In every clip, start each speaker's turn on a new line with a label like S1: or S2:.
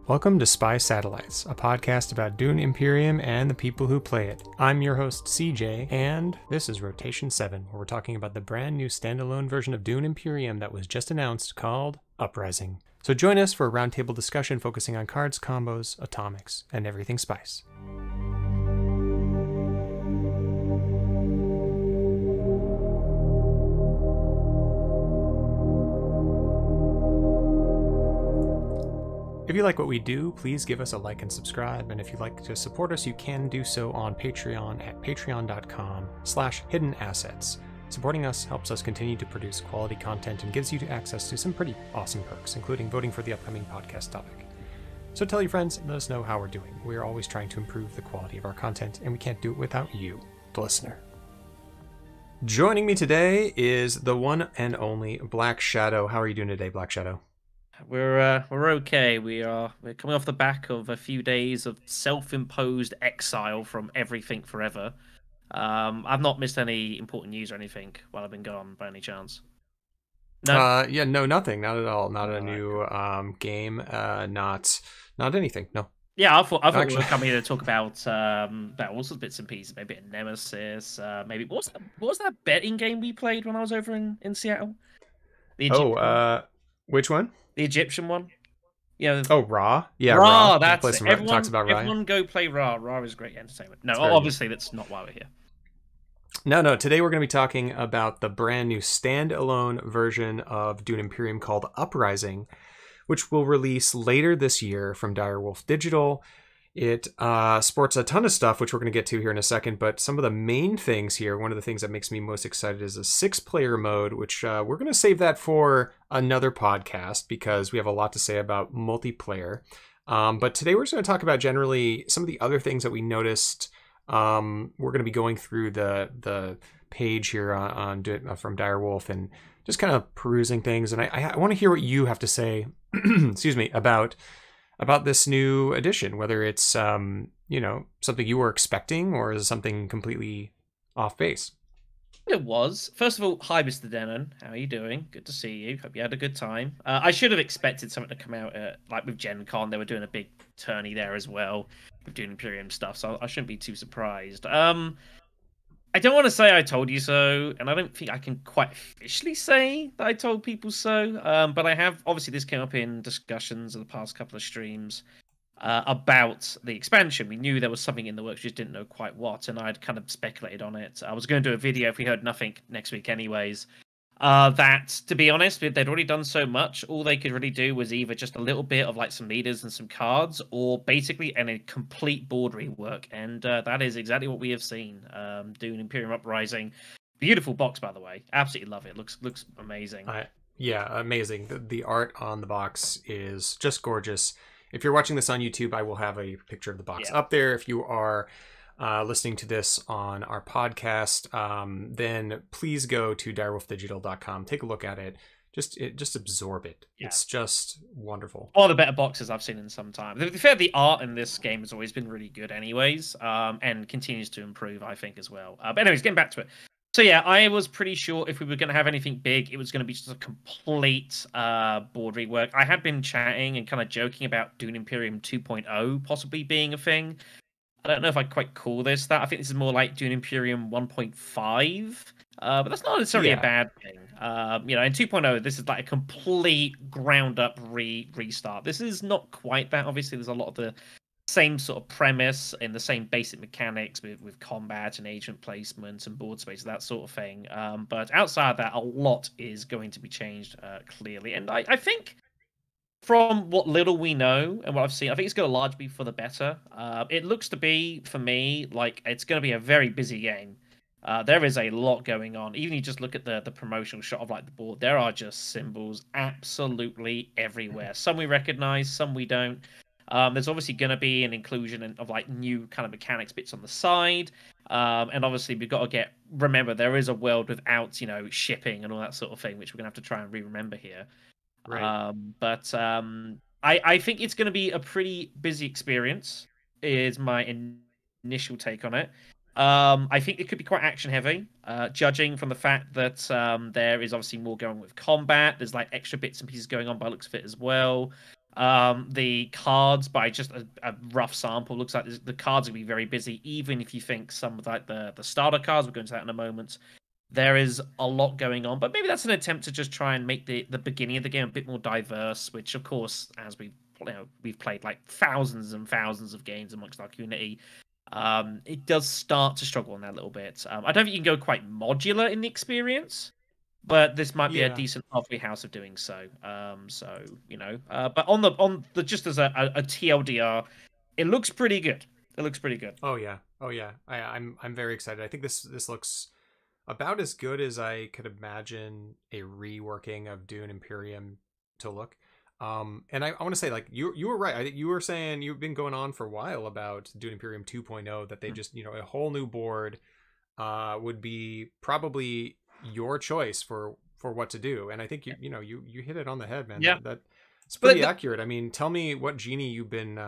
S1: Welcome to Spy Satellites, a podcast about Dune Imperium and the people who play it. I'm your host, CJ, and this is Rotation 7, where we're talking about the brand new standalone version of Dune Imperium that was just announced called Uprising. So join us for a roundtable discussion focusing on cards, combos, atomics, and everything spice. If you like what we do, please give us a like and subscribe, and if you'd like to support us, you can do so on Patreon at patreon.com/hiddenassets. Supporting us helps us continue to produce quality content and gives you access to some pretty awesome perks, including voting for the upcoming podcast topic. So tell your friends and let us know how we're doing. We're always trying to improve the quality of our content, and we can't do it without you, the listener. Joining me today is the one and only Black Shadow. How are you doing today, Black Shadow?
S2: We're okay. We're coming off the back of a few days of self-imposed exile from everything forever. I've not missed any important news or anything while I've been gone, by any chance.
S1: No. No, nothing. Not at all. Not a new game. Not anything. No.
S2: Yeah, I thought we were coming here to talk about all sorts of bits and pieces. Maybe a Nemesis. Maybe what was that betting game we played when I was over in Seattle?
S1: Which one?
S2: The Egyptian one. Yeah.
S1: Oh, Ra. Yeah,
S2: Ra. That's it.
S1: Talks about Ra.
S2: Everyone go play Ra. Ra is great entertainment. No, obviously that's not why we're here.
S1: No. Today we're going to be talking about the brand new standalone version of Dune Imperium called Uprising, which will release later this year from Direwolf Digital. It sports a ton of stuff, which we're going to get to here in a second, but some of the main things here, one of the things that makes me most excited is a 6-player mode, which we're going to save that for another podcast because we have a lot to say about multiplayer. But today we're just going to talk about generally some of the other things that we noticed. We're going to be going through the page here from Direwolf and just kind of perusing things. And I want to hear what you have to say, excuse me, about this new edition, whether it's something you were expecting or is something completely off base.
S2: It was. First of all, hi, Mr. Denon. How are you doing? Good to see you. Hope you had a good time. I should have expected something to come out like with Gen Con. They were doing a big tourney there as well with doing Imperium stuff, so I shouldn't be too surprised. I don't want to say I told you so, and I don't think I can quite officially say that I told people so, but I have. Obviously, this came up in discussions of the past couple of streams about the expansion. We knew there was something in the works, just didn't know quite what, and I'd kind of speculated on it. I was going to do a video if we heard nothing next week anyways. That, to be honest, they'd already done so much, all they could really do was either just a little bit of like some leaders and some cards, or basically a complete board rework, and that is exactly what we have seen. Dune Imperium Uprising, beautiful box, by the way, absolutely love it. Looks amazing.
S1: Yeah, amazing. The art on the box is just gorgeous. If you're watching this on YouTube, I will have a picture of the box up there. If you are listening to this on our podcast, then please go to direwolfdigital.com, take a look at it, just absorb it. It's just wonderful.
S2: One of the better boxes I've seen in some time. To be fair, the art in this game has always been really good anyways, and continues to improve, I think, as well. But anyways, getting back to it. So yeah, I was pretty sure if we were going to have anything big, it was going to be just a complete board rework. I had been chatting and kind of joking about Dune Imperium 2.0 possibly being a thing. I don't know if I'd quite call this that. I think this is more like Dune Imperium 1.5, but that's not necessarily a bad thing. In 2.0, this is like a complete ground-up restart. This is not quite that. Obviously, there's a lot of the same sort of premise and the same basic mechanics with combat and agent placement and board space, that sort of thing. But outside of that, a lot is going to be changed clearly. And I think from what little we know and what I've seen, I think it's going to largely be for the better. It looks to be, for me, like it's going to be a very busy game. There is a lot going on. Even you just look at the promotional shot of like the board, there are just symbols absolutely everywhere. Some we recognize, some we don't. There's obviously going to be an inclusion of like new kind of mechanics bits on the side. And obviously we've got to remember there is a world without, shipping and all that sort of thing, which we're going to have to try and remember here.
S1: Right.
S2: I think it's going to be a pretty busy experience, is my initial take on it. I think it could be quite action heavy, judging from the fact that there is obviously more going with combat. There's like extra bits and pieces going on by the looks of it as well. The cards, by just a rough sample, looks like the cards will be very busy. Even if you think some of like the starter cards, we'll go into that in a moment. There is a lot going on, but maybe that's an attempt to just try and make the beginning of the game a bit more diverse. Which, of course, as we've played like thousands and thousands of games amongst our community, it does start to struggle on that a little bit. I don't think you can go quite modular in the experience, but this might be a
S1: Yeah.
S2: decent halfway house of doing so. So but on the just as a TLDR, it looks pretty good. It looks pretty good.
S1: Oh yeah. Oh yeah. I'm very excited. I think this looks about as good as I could imagine a reworking of Dune Imperium to look. And I want to say, like, you were right. You were saying you've been going on for a while about Dune Imperium 2.0, that they just, a whole new board would be probably your choice for what to do. And I think you hit it on the head, man.
S2: Yeah,
S1: It's
S2: but
S1: pretty accurate. I mean, tell me what genie you've been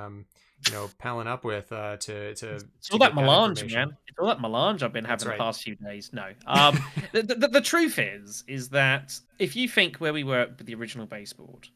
S1: palling up with
S2: it's all
S1: to
S2: that
S1: get that
S2: melange,
S1: information.
S2: man. It's all that melange I've been
S1: That's
S2: having the
S1: right.
S2: past few days. No. The truth is that if you think where we were with the original baseboard,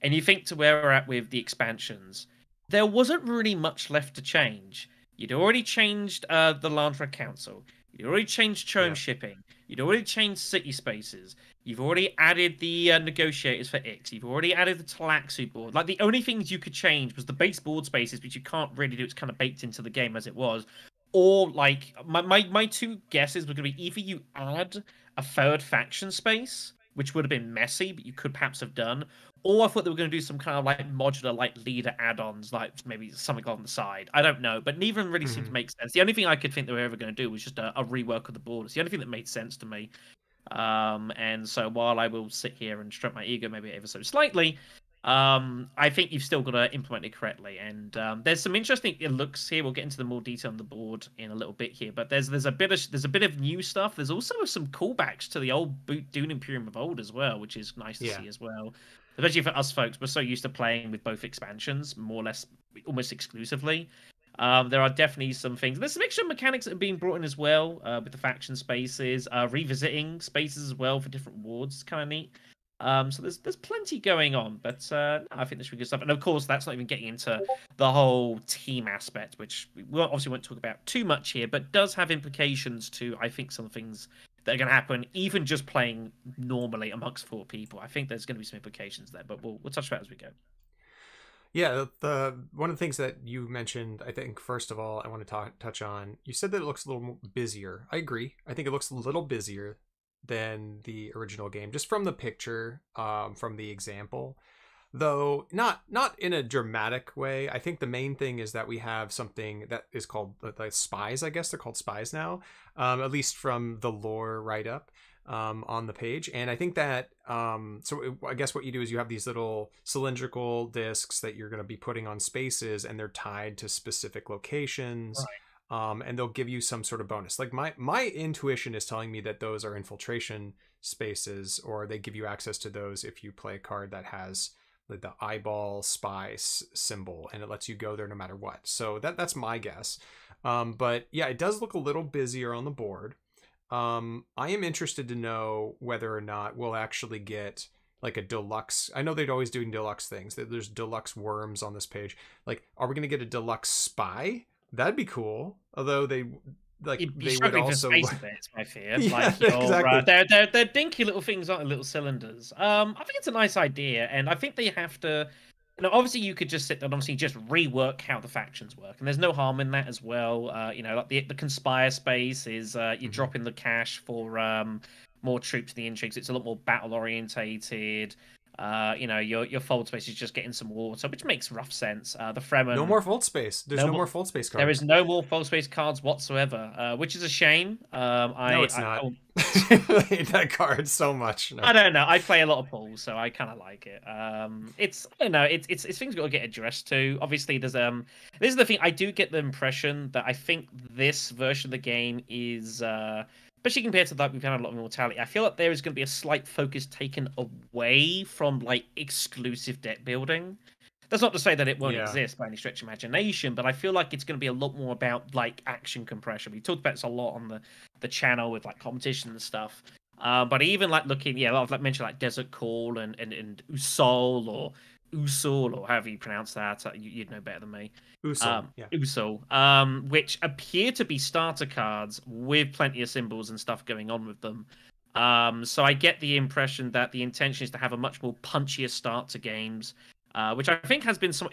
S2: and you think to where we're at with the expansions, there wasn't really much left to change. You'd already changed the Landra Council. You'd already changed Chome
S1: Yeah.
S2: shipping. You'd already changed city spaces. You've already added the negotiators for Ix. You've already added the Talaxu board. Like, the only things you could change was the base board spaces, which you can't really do. It's kind of baked into the game as it was. Or, like, my two guesses were going to be either you add a third faction space, which would have been messy, but you could perhaps have done. Or I thought they were going to do some kind of like modular, like leader add-ons, like maybe something on the side. I don't know, but neither really seemed to
S1: Mhm.
S2: make sense. The only thing I could think they were ever going to do was just a rework of the board. It's the only thing that made sense to me. And so while I will sit here and stroke my ego maybe ever so slightly, I think you've still got to implement it correctly. And there's some interesting looks here. We'll get into the more detail on the board in a little bit here. But there's a bit of new stuff. There's also some callbacks to the old Dune Imperium of old as well, which is nice to
S1: Yeah.
S2: see as well. Especially for us folks, we're so used to playing with both expansions, more or less, almost exclusively. There are definitely some things. There's some extra mechanics that are being brought in as well, with the faction spaces, revisiting spaces as well for different wards. It's kind of neat. So there's plenty going on, but no, I think this really good stuff. And of course, that's not even getting into the whole team aspect, which we obviously won't talk about too much here, but does have implications to, I think, some things that are going to happen, even just playing normally amongst 4 people. I think there's going to be some implications there, but we'll touch on that as we go.
S1: Yeah, the one of the things that you mentioned, I think, first of all, I want to touch on. You said that it looks a little more busier. I agree. I think it looks a little busier than the original game, just from the picture, from the example. Though not in a dramatic way. I think the main thing is that we have something that is called like spies. I guess they're called spies now, at least from the lore write up on the page. And I think that I guess what you do is you have these little cylindrical discs that you're going to be putting on spaces, and they're tied to specific locations.
S2: Right.
S1: And they'll give you some sort of bonus. Like my intuition is telling me that those are infiltration spaces, or they give you access to those if you play a card that has the eyeball spy symbol, and it lets you go there no matter what. So that's my guess. But yeah, it does look a little busier on the board. I am interested to know whether or not we'll actually get like a deluxe. I know they're always doing deluxe things. There's deluxe worms on this page. Like, are we going to get a deluxe spy? That'd be cool. Although
S2: You'd be
S1: they would
S2: struggling for
S1: also
S2: space a bit, it's my fear.
S1: yeah,
S2: Like,
S1: exactly.
S2: they're dinky little things, aren't they? Little cylinders. I think it's a nice idea, and I think they have to. Obviously, you could just sit there and obviously just rework how the factions work, and there's no harm in that as well. Like the conspire space is you're
S1: Mhm.
S2: dropping the cash for more troops in the intrigues. It's a lot more battle orientated. Your fold space is just getting some water, which makes rough sense. The
S1: No
S2: Fremen,
S1: more fold space. There's
S2: no
S1: no
S2: more.
S1: more fold space
S2: There is
S1: cards.
S2: no more fold space cards whatsoever, which is a shame.
S1: No, it's
S2: I
S1: not.
S2: don't
S1: I hate that card so much. No.
S2: I don't know. I play a lot of pools, so I kind of like it. It's I don't know. It's things got to get addressed to. Obviously, this is the thing. I do get the impression that I think this version of the game is, especially compared to that we've had a lot of immortality. I feel like there is going to be a slight focus taken away from like exclusive deck building. That's not to say that it won't
S1: Yeah.
S2: exist by any stretch of imagination, but I feel like it's going to be a lot more about like action compression. We talked about this a lot on the channel with like competition and stuff. But even like looking, yeah, like mentioned like Desert Call and Usol or Usul, or however you pronounce that. You'd know better than me.
S1: Usul, yeah.
S2: Usul, which appear to be starter cards with plenty of symbols and stuff going on with them. So I get the impression that the intention is to have a much more punchier start to games, which I think has been some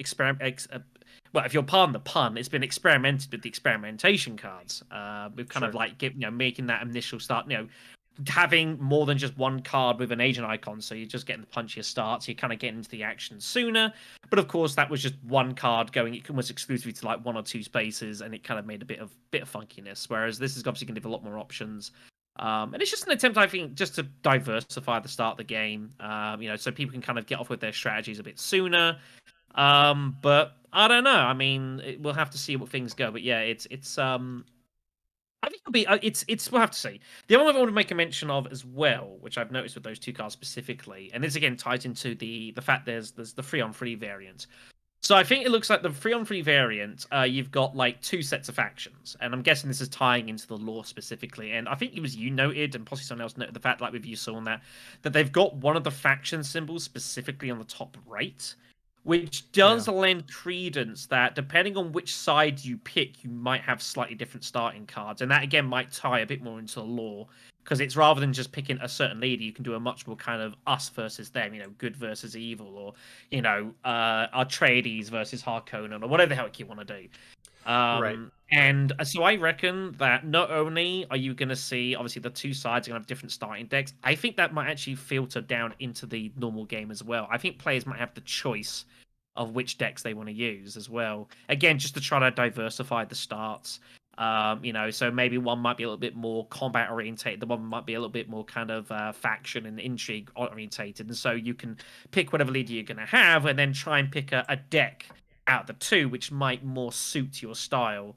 S2: well, if you'll pardon the pun, it's been experimented with the experimentation cards. We've kind of like making that initial start, having more than just one card with an agent icon, so you're just getting the punchier starts, you're kind of getting into the action sooner. But of course, that was just one card going, it was exclusively to like one or two spaces, and it kind of made a bit of funkiness. Whereas this is obviously going to give a lot more options. And it's just an attempt, I think, just to diversify the start of the game, so people can kind of get off with their strategies a bit sooner. But I don't know. I mean, we'll have to see what things go. But yeah, it's I think it'll be we'll have to see. The other one I want to make a mention of as well, which I've noticed with those two cards specifically, and this again ties into the fact there's the 3-on-3 variant. So I think it looks like the 3-on-3 variant, you've got like two sets of factions, and I'm guessing this is tying into the lore specifically. And I think it was you noted, and possibly someone else noted the fact, like with you saw on that they've got one of the faction symbols specifically on the top right, which does lend credence that depending on which side you pick, you might have slightly different starting cards. And that, again, might tie a bit more into the lore. Because it's rather than just picking a certain leader, you can do a much more kind of us versus them, good versus evil, or, Atreides versus Harkonnen, or whatever the hell you want to do.
S1: Right.
S2: And so I reckon that not only are you going to see, obviously, the two sides are going to have different starting decks, I think that might actually filter down into the normal game as well. I think players might have the choice of which decks they want to use as well. Again, just to try to diversify the starts. So maybe one might be a little bit more combat orientated, the one might be a little bit more kind of faction and intrigue orientated, and so you can pick whatever leader you're going to have and then try and pick a deck out of the two which might more suit your style.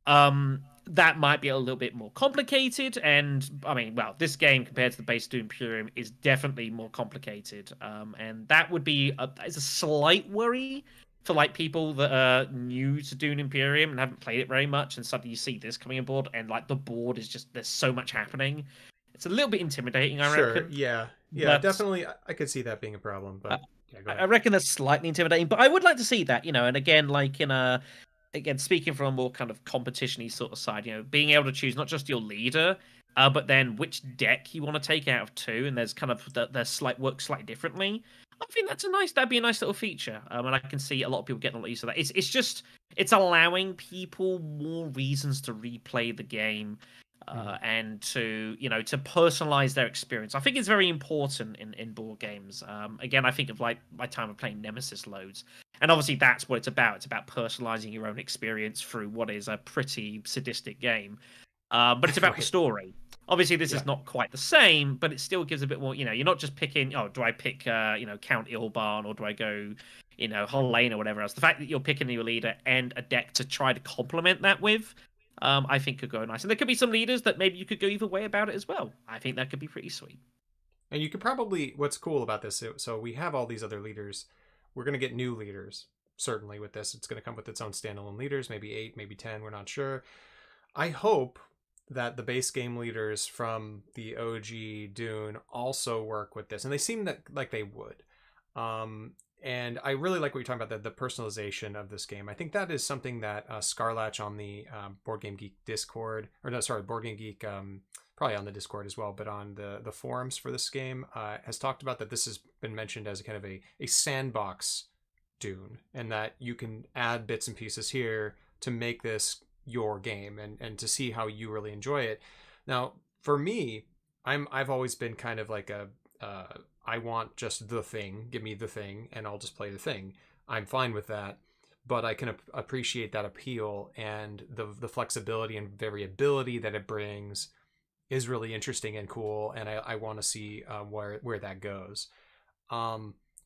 S2: That might be a little bit more complicated, and I mean, well, this game compared to the base Dune Imperium is definitely more complicated, and that would be is a slight worry for like people that are new to Dune Imperium and haven't played it very much, and suddenly you see this coming aboard, and like the board is just, there's so much happening. It's a little bit intimidating, I reckon.
S1: Yeah, definitely. I could see that being a problem, but yeah, go ahead.
S2: I reckon that's slightly intimidating, but I would like to see that, and again, like again, speaking from a more kind of competition-y sort of side, being able to choose not just your leader, but then which deck you want to take out of two, and there's kind of there's work slightly differently. I think that'd be a nice little feature, and I can see a lot of people getting a lot used to that. It's allowing people more reasons to replay the game, and to personalize their experience. I think it's very important in board games. Again, I think of like my time of playing Nemesis loads, and obviously that's what it's about. It's about personalizing your own experience through what is a pretty sadistic game. But it's about the story. Obviously, this is not quite the same, but it still gives a bit more. You're not just picking. Oh, do I pick Count Ilban, or do I go Helene or whatever else? The fact that you're picking your leader and a deck to try to complement that with, I think could go nice. And there could be some leaders that maybe you could go either way about it as well. I think that could be pretty sweet.
S1: And you could probably, what's cool about this, so we have all these other leaders. We're going to get new leaders, certainly, with this. It's going to come with its own standalone leaders, maybe 8, maybe 10, we're not sure. I hope that the base game leaders from the OG Dune also work with this. And they seem like they would. And I really like what you're talking about, the personalization of this game. I think that is something that Scarlatch on the Board Game Geek Discord, or no, sorry, Board Game Geek, probably on the Discord as well, but on the forums for this game, has talked about that this has been mentioned as a kind of a sandbox Dune, and that you can add bits and pieces here to make this your game and to see how you really enjoy it. Now, for me, I've always been kind of like I want just the thing, give me the thing, and I'll just play the thing. I'm fine with that, but I can appreciate that appeal, and the flexibility and variability that it brings is really interesting and cool, and I want to see where that goes.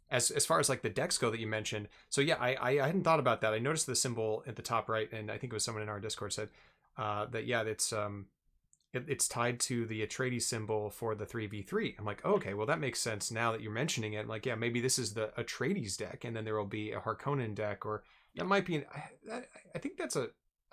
S1: As far as like the decks go that you mentioned, so yeah, I hadn't thought about that. I noticed the symbol at the top right, and I think it was someone in our Discord said that yeah, it's tied to the Atreides symbol for the 3v3. I'm like, oh, okay, well that makes sense now that you're mentioning it. I'm like, yeah, maybe this is the Atreides deck, and then there will be a Harkonnen deck, or that might be. I think that's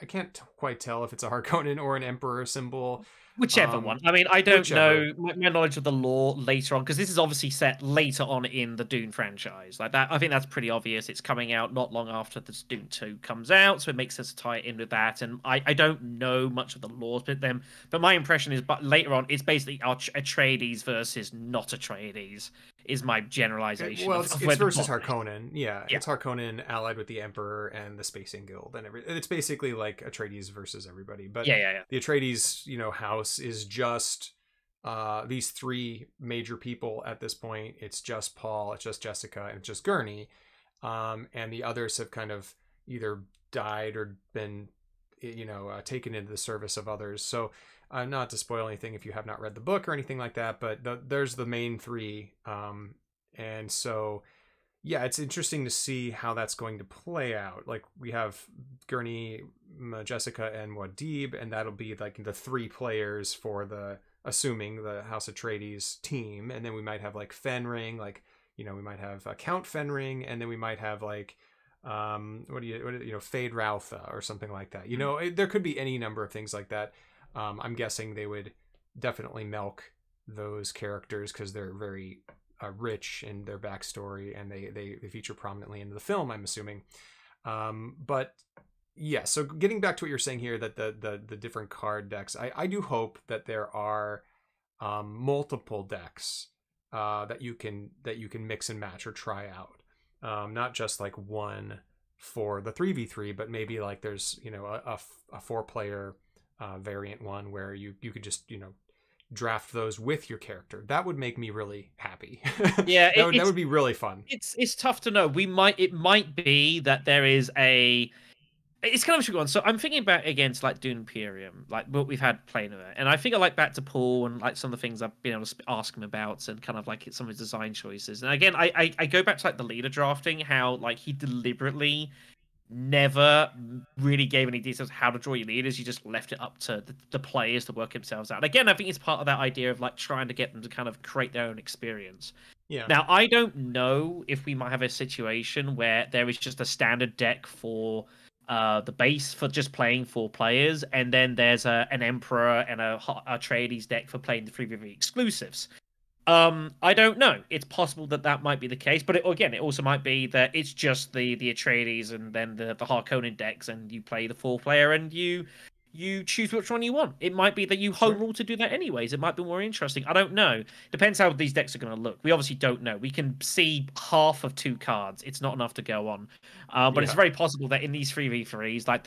S1: I can't quite tell if it's a Harkonnen or an Emperor symbol.
S2: Whichever one. I mean, I don't
S1: Whichever.
S2: know my knowledge of the lore later on, because this is obviously set later on in the Dune franchise. Like that, I think that's pretty obvious. It's coming out not long after the Dune 2 comes out, so it makes sense to tie it in with that. And I don't know much of the lore with them, but my impression is, but later on, it's basically Atreides versus not Atreides, is my generalization
S1: Well,
S2: of
S1: it's
S2: where the
S1: versus
S2: plot is.
S1: Harkonnen. Yeah,
S2: Yeah.
S1: it's Harkonnen allied with the Emperor and the Spacing Guild and it's basically like Atreides versus everybody. But
S2: Yeah.
S1: the Atreides, house is just these three major people at this point. It's just Paul, it's just Jessica, and it's just Gurney. And the others have kind of either died or been, taken into the service of others. So, not to spoil anything if you have not read the book or anything like that, but there's the main three. And so, yeah, it's interesting to see how that's going to play out. Like we have Gurney, Jessica, and Wadib, and that'll be like the three players for assuming the House Atreides team, and then we might have like Fenring, like we might have Count Fenring, and then we might have like Fade Routha or something like that. There could be any number of things like that. I'm guessing they would definitely milk those characters because they're very rich in their backstory, and they feature prominently in the film, I'm assuming. But yeah, so getting back to what you're saying here, that the different card decks, I do hope that there are multiple decks that you can mix and match or try out. Not just like one for the 3v3, but maybe like there's a 4-player variant one where you could just draft those with your character. That would make me really happy.
S2: Yeah,
S1: that would be really fun.
S2: It's tough to know. It might be that there is a. It's kind of a tricky one. So I'm thinking back against like Dune Imperium, like what we've had playing with it, and I think I like back to Paul and like some of the things I've been able to ask him about, and kind of like some of his design choices. And again, I go back to like the leader drafting, how like he deliberately never really gave any details how to draw your leaders. You just left it up to the players to work themselves out. And again, I think it's part of that idea of like trying to get them to kind of create their own experience.
S1: Yeah.
S2: Now, I don't know if we might have a situation where there is just a standard deck for the base for just playing 4 players, and then there's an Emperor and a Atreides deck for playing the 3v3 exclusives. I don't know. It's possible that might be the case, but again, it also might be that it's just the Atreides and then the Harkonnen decks, and you play the 4-player and you choose which one you want. It might be that you home rule to do that anyways. It might be more interesting. I don't know. Depends how these decks are going to look. We obviously don't know. We can see half of 2 cards. It's not enough to go on. But it's very possible that in these 3v3s, like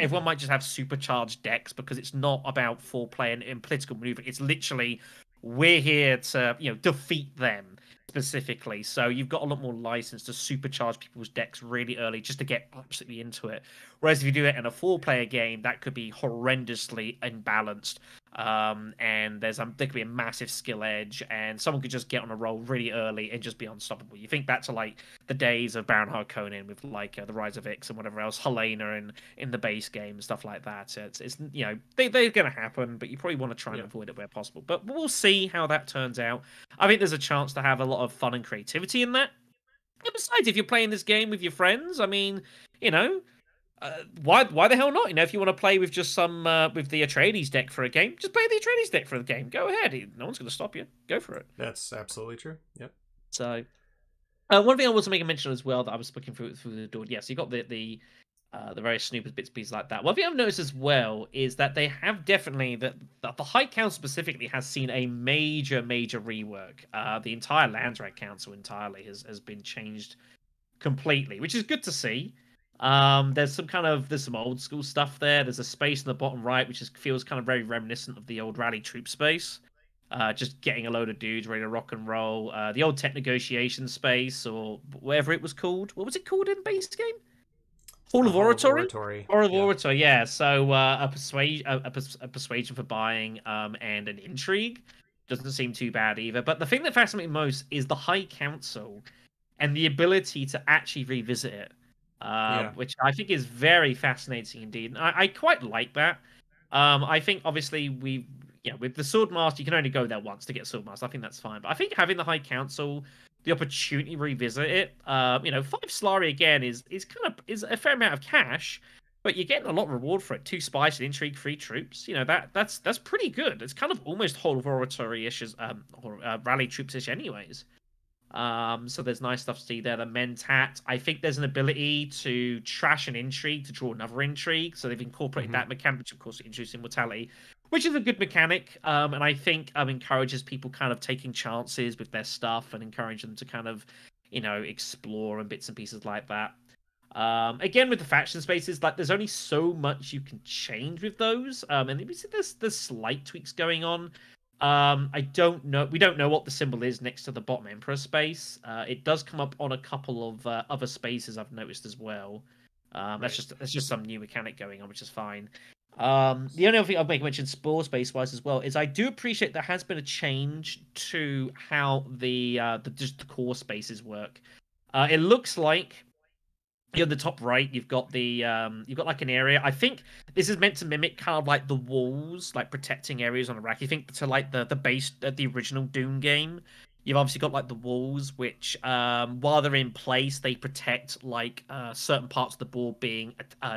S2: everyone might just have supercharged decks, because it's not about 4-player and political maneuver. It's literally, we're here to defeat them specifically. So you've got a lot more license to supercharge people's decks really early just to get absolutely into it. Whereas if you do it in a 4-player game, that could be horrendously imbalanced. And there could be a massive skill edge, and someone could just get on a roll really early and just be unstoppable. You think back to like the days of Baron Harkonnen with like the Rise of Ix and whatever else, Helena in the base game, stuff like that. It's they're going to happen, but you probably want to try and avoid it where possible. But we'll see how that turns out. I think there's a chance to have a lot of fun and creativity in that. And besides, if you're playing this game with your friends, I mean, why the hell not? If you want to play with just some with the Atreides deck for a game, just play the Atreides deck for the game. Go ahead. No one's going to stop you. Go for it.
S1: That's absolutely true. Yep.
S2: So, one thing I was to make a mention as well that I was looking through the door. Yes, you got the various snoopers, bits, pieces like that. One thing I've noticed as well is that they have definitely the High Council specifically has seen a major rework. The entire Landsrat Council entirely has been changed completely, which is good to see. There's some old school stuff there. There's a space in the bottom right which feels kind of very reminiscent of the old rally troop space. Just getting a load of dudes ready to rock and roll. The old tech negotiation space, or whatever it was called. What was it called in base game? Hall of Oratory. Hall of Oratory. Yeah. So a persuasion for buying, and an intrigue doesn't seem too bad either. But the thing that fascinates me most is the High Council and the ability to actually revisit it. Which I think is very fascinating indeed. And I quite like that. I think obviously with the Swordmaster, you can only go there once to get Swordmaster. I think that's fine. But I think having the High Council, the opportunity to revisit it, 5 Solari again is a fair amount of cash. but you're getting a lot of reward for it. 2 spice and intrigue, 3 troops. You know that's pretty good. It's kind of almost whole of oratory-ish as or rally troops-ish, anyways. So there's nice stuff to see there. The Mentat, I think there's an ability to trash an intrigue to draw another intrigue. So they've incorporated that mechanic, which of course introduces immortality, which is a good mechanic. And I think encourages people kind of taking chances with their stuff and encourage them to kind of, explore and bits and pieces like that. Again, with the faction spaces, like there's only so much you can change with those. And there's slight tweaks going on. I don't know. We don't know what the symbol is next to the bottom Emperor space. It does come up on a couple of other spaces I've noticed as well. That's just some new mechanic going on, which is fine. The only other thing I'll make mention spore space wise as well is I do appreciate there has been a change to how the just the core spaces work. It looks like in the top right, you've got like an area. I think this is meant to mimic kind of like the walls, like protecting areas on a rack. You think to like the base the original Dune game, you've obviously got like the walls, which while they're in place, they protect like certain parts of the board being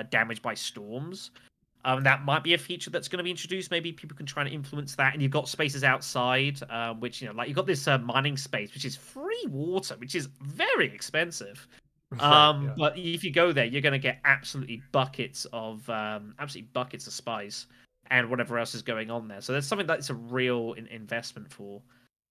S2: damaged by storms. That might be a feature that's going to be introduced. Maybe people can try and influence that. And you've got spaces outside, which like you've got this mining space, which is free water, which is very expensive. But if you go there, you're going to get absolutely buckets of spice and whatever else is going on there. So there's something that's a real investment for.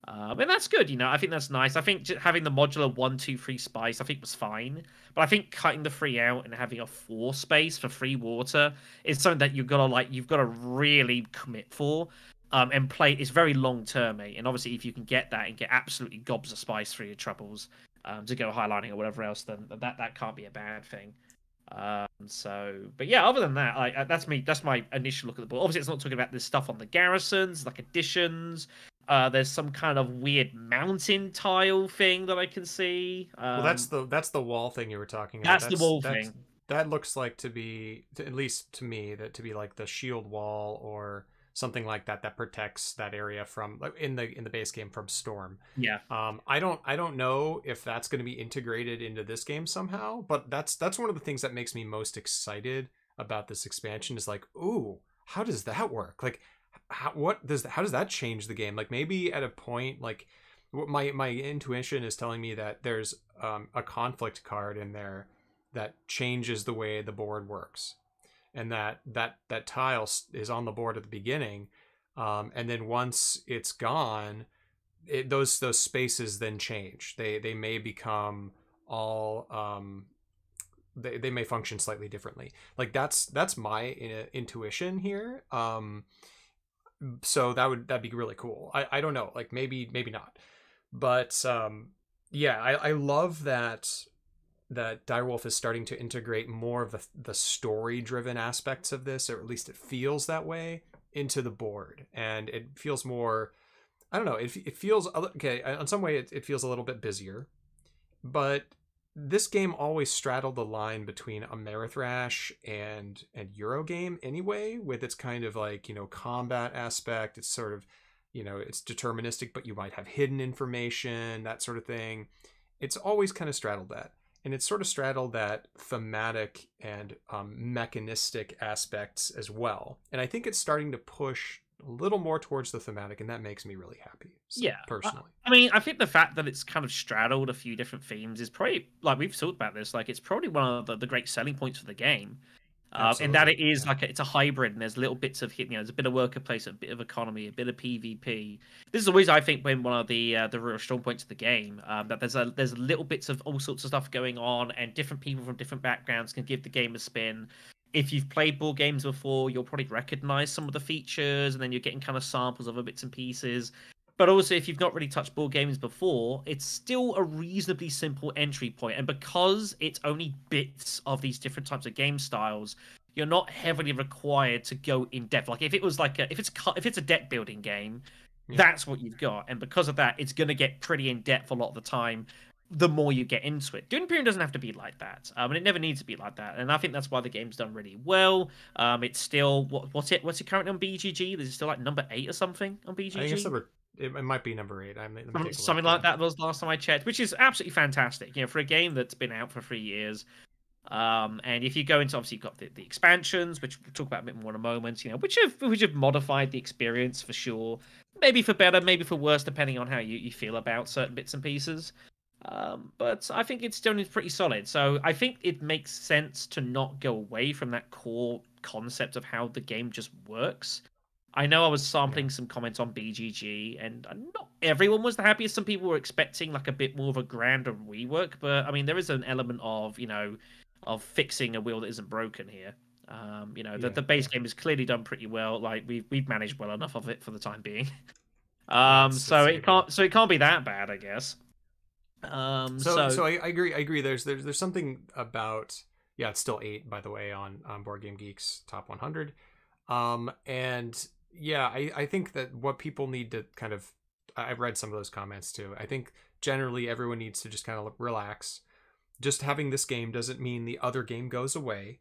S2: And that's good, I think that's nice. I think just having the modular 1, 2, 3 spice, I think was fine. But I think cutting the 3 out and having a 4 space for free water is something that you've got to really commit for. And play. It's very long term, mate. And obviously, if you can get that and get absolutely gobs of spice through your troubles, to go highlighting or whatever else, then that can't be a bad thing. But yeah, other than that, that's me. That's my initial look at the board. Obviously, it's not talking about this stuff on the garrisons, like additions. There's some kind of weird mountain tile thing that I can see.
S1: Well, that's the wall thing you were talking about.
S2: That's the wall thing.
S1: That looks like to be, at least to me, that to be like the shield wall or something like that protects that area from in the base game from storm.
S2: Yeah.
S1: I don't know if that's going to be integrated into this game somehow, but that's one of the things that makes me most excited about this expansion is like, ooh, how does that work? Like, how does that change the game? Like maybe at a point, like my intuition is telling me that there's a conflict card in there that changes the way the board works. And that tile is on the board at the beginning, and then once it's gone, those spaces then change. They may become all they may function slightly differently. Like that's my intuition here. So that'd be really cool. I don't know, like maybe not, but yeah, I love that Direwolf is starting to integrate more of the story-driven aspects of this, or at least it feels that way, into the board. And it feels more, I don't know, it feels, okay, in some way it feels a little bit busier. But this game always straddled the line between Amerithrash and Eurogame anyway, with its kind of like, combat aspect. It's sort of, it's deterministic, but you might have hidden information, that sort of thing. It's always kind of straddled that. And it's sort of straddled that thematic and mechanistic aspects as well. And I think it's starting to push a little more towards the thematic, and that makes me really happy.
S2: Yeah,
S1: personally.
S2: I mean, I think the fact that it's kind of straddled a few different themes is probably, like we've talked about this, like it's probably one of the great selling points for the game. In that it is like it's a hybrid, and there's little bits of there's a bit of worker place, a bit of economy, a bit of PvP. This is always, I think, been one of the real strong points of the game. That there's little bits of all sorts of stuff going on, and different people from different backgrounds can give the game a spin. If you've played board games before, you'll probably recognize some of the features, and then you're getting kind of samples of bits and pieces. But also, if you've not really touched board games before, it's still a reasonably simple entry point. And because it's only bits of these different types of game styles, you're not heavily required to go in depth. Like if it was like if it's a deck building game, that's what you've got. And because of that, it's going to get pretty in depth a lot of the time. The more you get into it, Dune Imperium doesn't have to be like that, and it never needs to be like that. And I think that's why the game's done really well. It's still what's it currently on BGG? Is it still like number 8 or something on BGG?
S1: I guess it might be number 8.
S2: Something like that was the last time I checked, which is absolutely fantastic. For a game that's been out for 3 years, And if you go into, obviously you've got the expansions, which we'll talk about a bit more in a moment, which have modified the experience for sure. Maybe for better, maybe for worse, depending on how you feel about certain bits and pieces. But I think it's still pretty solid. So I think it makes sense to not go away from that core concept of how the game just works. I know I was
S1: Yeah.
S2: sampling some comments on BGG, and not everyone was the happiest. Some people were expecting like a bit more of a grander rework, but I mean, there is an element of of fixing a wheel that isn't broken here. The
S1: Yeah.
S2: base game is clearly done pretty well. Like we've managed well enough of it for the time being.
S1: Yeah.
S2: So
S1: I agree.
S2: it can't be that bad, I guess.
S1: So I agree. I agree. There's something about, yeah. It's still 8, by the way, on Board Game Geek's top 100. And yeah, I think that what people need to kind of, I've read some of those comments too. I think generally everyone needs to just kind of relax. Just having this game doesn't mean the other game goes away.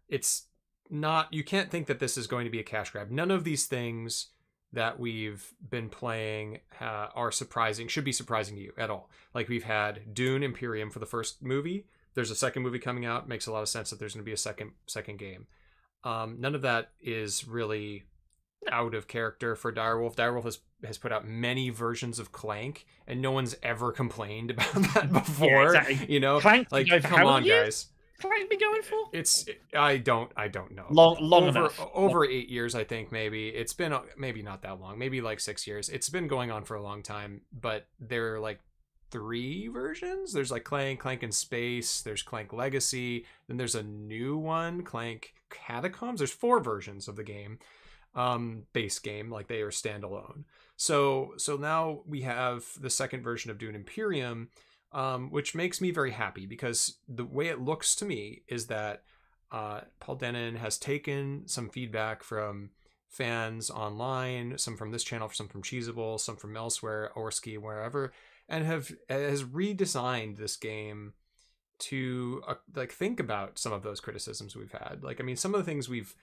S1: It's not, you can't think that this is going to be a cash grab. None of these things that we've been playing are surprising, should be surprising to you at all. Like, we've had Dune Imperium for the first movie. There's a second movie coming out. Makes a lot of sense that there's going to be a second game. None of that is really out of character for Direwolf. Direwolf has put out many versions of Clank, and no one's ever complained about that before.
S2: Yeah, exactly.
S1: You know,
S2: Clank's been
S1: like,
S2: going for
S1: come
S2: how
S1: on,
S2: many years?
S1: guys.
S2: Clank been going for?
S1: It's I don't know.
S2: Long
S1: over
S2: enough.
S1: over 8 years, I think. Maybe it's been, maybe not that long, maybe like 6 years. It's been going on for a long time, but there are like 3 versions. There's like Clank in Space, there's Clank Legacy, then there's a new one, Clank Catacombs. There's 4 versions of the game, base game, like they are standalone. So now we have the second version of Dune Imperium, which makes me very happy, because the way it looks to me is that Paul Dennen has taken some feedback from fans online, some from this channel, some from Cheesable, some from elsewhere, Orski, wherever, and has redesigned this game to like think about some of those criticisms we've had. Like, I mean, some of the things we've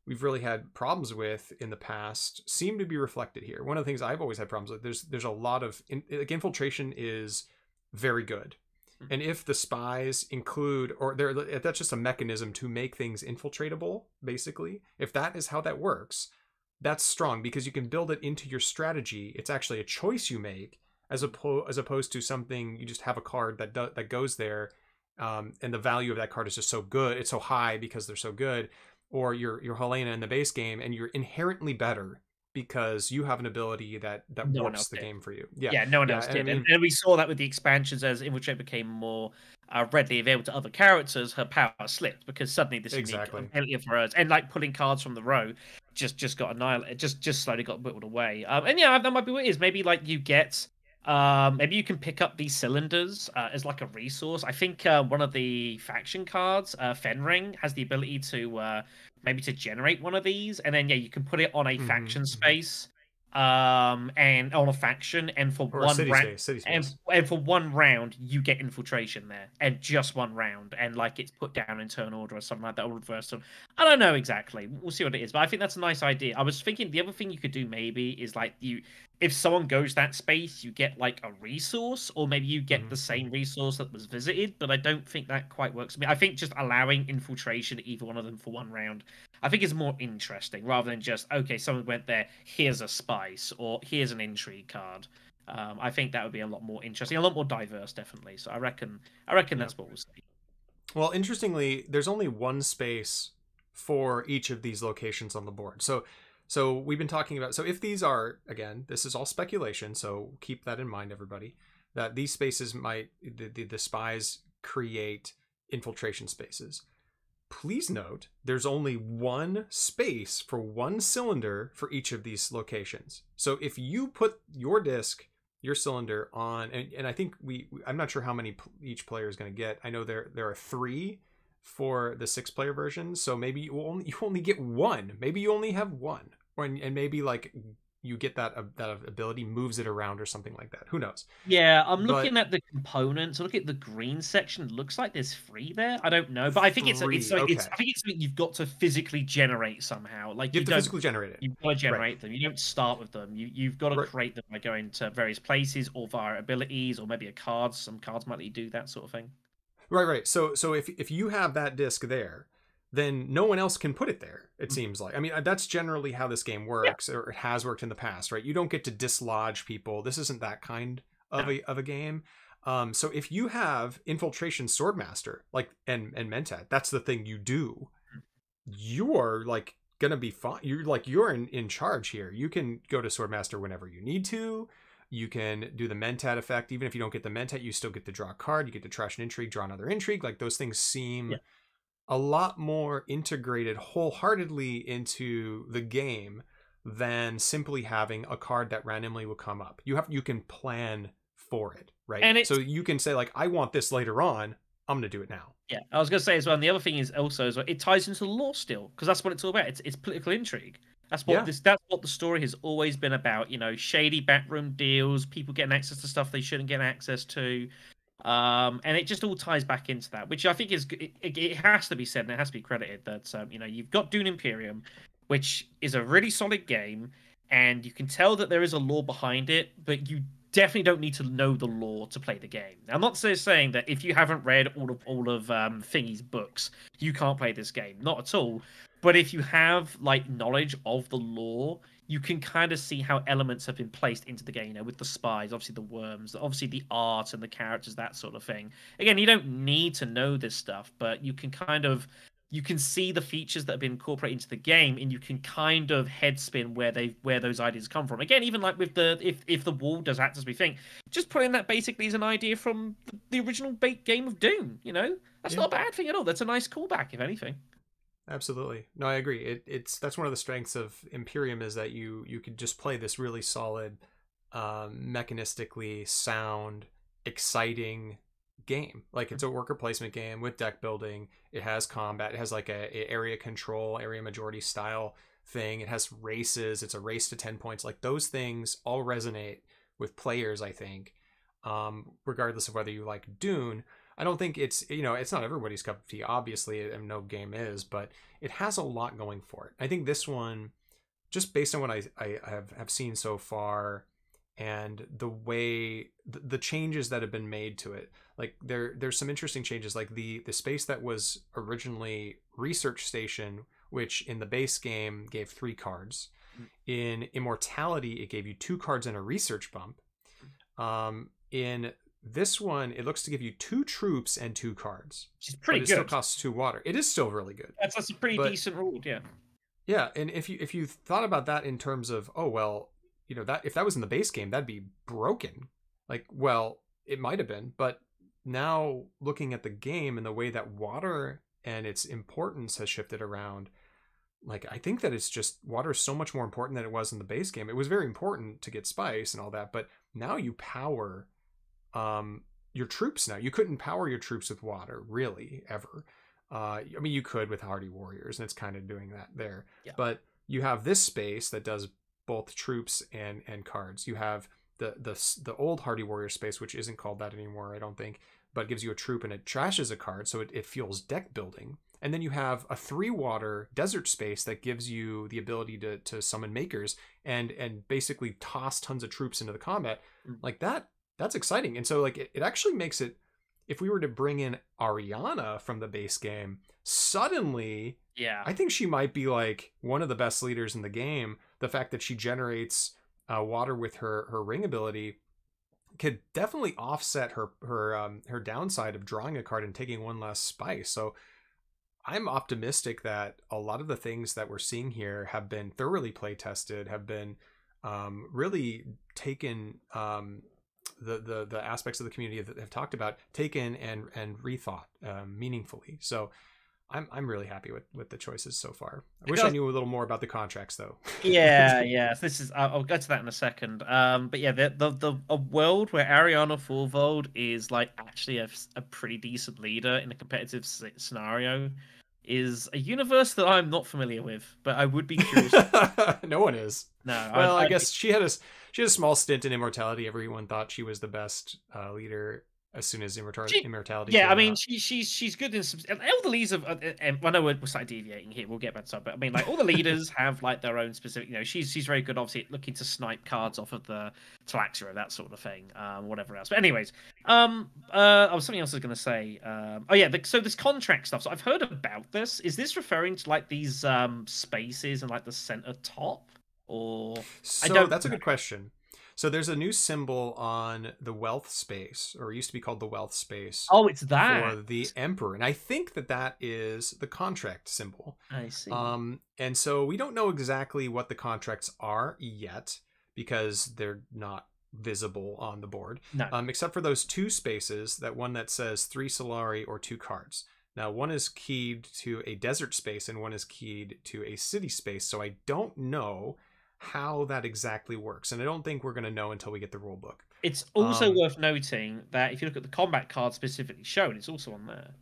S1: really had problems with in the past seem to be reflected here. One of the things I've always had problems with, there's a lot of like, infiltration is very good, and if the spies include, or if that's just a mechanism to make things infiltratable, basically, if that is how that works, that's strong, because you can build it into your strategy. It's actually a choice you make, as opposed to something you just have a card that goes there, and the value of that card is just so good, it's so high because they're so good. Or you're Helena in the base game, and you're inherently better because you have an ability that
S2: No one
S1: warps
S2: else
S1: the
S2: did.
S1: game for you. Yeah,
S2: Yeah, no one
S1: yeah.
S2: else
S1: And I
S2: did. And,
S1: mean,
S2: and we saw that with the expansions as Infiltrate became more readily available to other characters, her power slipped because suddenly this unique
S1: exactly.
S2: ability of hers, and like pulling cards from the row, just got annihilated, just slowly got whittled away. And yeah, that might be what it is. Maybe like you get, maybe you can pick up these cylinders as like a resource. I think one of the faction cards, Fenring, has the ability to maybe to generate one of these, and then yeah, you can put it on a faction space, and on a faction, and for
S1: Or a
S2: one round,
S1: city
S2: and,
S1: space.
S2: and for one round you get infiltration there, and just one round, and like it's put down in turn order or something like that, or reverse them. I don't know exactly, we'll see what it is, but I think that's a nice idea. I was thinking the other thing you could do maybe is like, if someone goes that space, you get like a resource, or maybe you get the same resource that was visited, but I don't think that quite works for me. I think just allowing infiltration to either one of them for one round, I think is more interesting, rather than just, okay, someone went there, here's a spice, or here's an intrigue card. I think that would be a lot more interesting, a lot more diverse, definitely. So I reckon
S1: Yeah.
S2: that's what we'll see.
S1: Well, interestingly, there's only one space for each of these locations on the board. So we've been talking about, so if these are, again, this is all speculation, so keep that in mind, everybody, that these spaces might, the spies create infiltration spaces. Please note, there's only one space for one cylinder for each of these locations. So if you put your disc, your cylinder on, and I think I'm not sure how many each player is going to get. I know there are 3 for the 6-player version, so maybe you only get one. Maybe you only have one, and maybe like you get that ability moves it around or something like that. Who knows?
S2: Yeah, I'm
S1: But
S2: looking at the components. Look at the green section. Looks like there's 3 there. I don't know, but I think it's
S1: three,
S2: like
S1: okay.
S2: I think it's something you've got to physically generate somehow. Like
S1: You have to physically generate it.
S2: you've got to
S1: Right.
S2: generate them. You don't start with them. You've got to
S1: Right.
S2: create them by going to various places or via abilities, or maybe a card. Some cards might let you do that sort of thing.
S1: Right. So if you have that disc there, then no one else can put it there. It seems like. I mean, that's generally how this game
S2: Yeah.
S1: works, or it has worked in the past, right? You don't get to dislodge people. This isn't that kind of
S2: No.
S1: a game. So if you have Infiltration Swordmaster, like and Mentat, that's the thing you do. You are like gonna be fine. You're in charge here. You can go to Swordmaster whenever you need to. You can do the Mentat effect. Even if you don't get the Mentat, you still get to draw a card. You get to trash an intrigue, draw another intrigue. Like those things seem
S2: Yeah.
S1: a lot more integrated wholeheartedly into the game than simply having a card that randomly will come up. You can plan for it, right?
S2: And
S1: So
S2: it's
S1: you can say like, I want this later on. I'm gonna do it now.
S2: Yeah, I was going to say as well. And the other thing is also as well, it ties into the lore still because that's what it's all about. It's political intrigue.
S1: Yeah.
S2: That's what the story has always been about. You know, shady backroom deals, people getting access to stuff they shouldn't get access to, and it just all ties back into that, which I think is it has to be said and it has to be credited that you know, you've got Dune Imperium, which is a really solid game, and you can tell that there is a lore behind it, but you definitely don't need to know the lore to play the game. I'm not saying that if you haven't read all of Thingy's books, you can't play this game. Not at all. But if you have like knowledge of the lore, you can kind of see how elements have been placed into the game. You know, with the spies, obviously the worms, obviously the art and the characters, that sort of thing. Again, you don't need to know this stuff, but you can kind of you can see the features that have been incorporated into the game, and you can kind of head spin where those ideas come from. Again, even like with the if the wall does act as we think, just putting that basically as an idea from the original game of Doom. You know, that's
S1: Yeah.
S2: not a bad thing at all. That's a nice callback, if anything.
S1: Absolutely. No, I agree. It's that's one of the strengths of Imperium is that you could just play this really solid, mechanistically sound, exciting game. Like it's a worker placement game with deck building. It has combat. It has like a area control, area majority style thing. It has races. It's a race to 10 points. Like those things all resonate with players, I think, regardless of whether you like Dune. I don't think it's, it's not everybody's cup of tea, obviously, and no game is, but it has a lot going for it. I think this one, just based on what I have seen so far and the way, the changes that have been made to it, like there's some interesting changes, like the space that was originally Research Station, which in the base game gave 3 cards. In Immortality, it gave you 2 cards and a research bump. In this one, it looks to give you 2 troops and 2 cards.
S2: Which is pretty
S1: but it
S2: good.
S1: still costs 2 water. It is still really good.
S2: That's a pretty decent rule, yeah.
S1: Yeah, and if you thought about that in terms of, oh well, that if that was in the base game, that'd be broken. Like, well, it might have been, but now looking at the game and the way that water and its importance has shifted around, like I think that it's just water is so much more important than it was in the base game. It was very important to get spice and all that, but now you power your troops now. You couldn't power your troops with water, really, ever. I mean, you could with Hardy Warriors, and it's kind of doing that there.
S2: Yeah.
S1: But you have this space that does both troops and cards. You have the old Hardy Warrior space, which isn't called that anymore, I don't think, but gives you a troop and it trashes a card, so it fuels deck building. And then you have a 3 water desert space that gives you the ability to summon makers and basically toss tons of troops into the combat. Like that's exciting. And so like it actually makes it, if we were to bring in Ariana from the base game, suddenly,
S2: yeah,
S1: I think she might be like one of the best leaders in the game. The fact that she generates water with her ring ability could definitely offset her downside of drawing a card and taking 1 less spice. So I'm optimistic that a lot of the things that we're seeing here have been thoroughly play tested, have been really taken, the aspects of the community that have talked about, taken and rethought meaningfully. So I'm really happy with the choices so far. I wish I knew a little more about the contracts though.
S2: yeah. This is I'll get to that in a second. But yeah, a world where Ariana Forvold is like actually a pretty decent leader in a competitive scenario is a universe that I'm not familiar with, but I would be curious.
S1: No one is.
S2: No.
S1: Well, I guess she had a small stint in Immortality. Everyone thought she was the best leader as soon as
S2: She,
S1: immortality
S2: yeah, I
S1: came
S2: mean,
S1: out.
S2: she's good in some. And all the leaders of, and I know we're slightly deviating here. We'll get back to that, but I mean, like all the leaders have like their own specific. You know, she's very good, obviously, at looking to snipe cards off of the Talaxia, that sort of thing, whatever else. But anyways, oh, something else I was gonna say. Oh yeah, so this contract stuff. So I've heard about this. Is this referring to like these spaces and like the center top, or I
S1: So
S2: don't
S1: that's a
S2: know.
S1: good question. So there's a new symbol on the wealth space, or it used to be called the wealth space,
S2: Oh, it's
S1: for
S2: that.
S1: the emperor, and I think that that is the contract symbol.
S2: I see.
S1: And so we don't know exactly what the contracts are yet because they're not visible on the board,
S2: No.
S1: except for those two spaces, that one that says 3 Solari or 2 cards. Now, one is keyed to a desert space and one is keyed to a city space, so I don't know how that exactly works, and I don't think we're going to know until we get the rule book.
S2: It's also worth noting that if you look at the combat card specifically shown, it's also on there.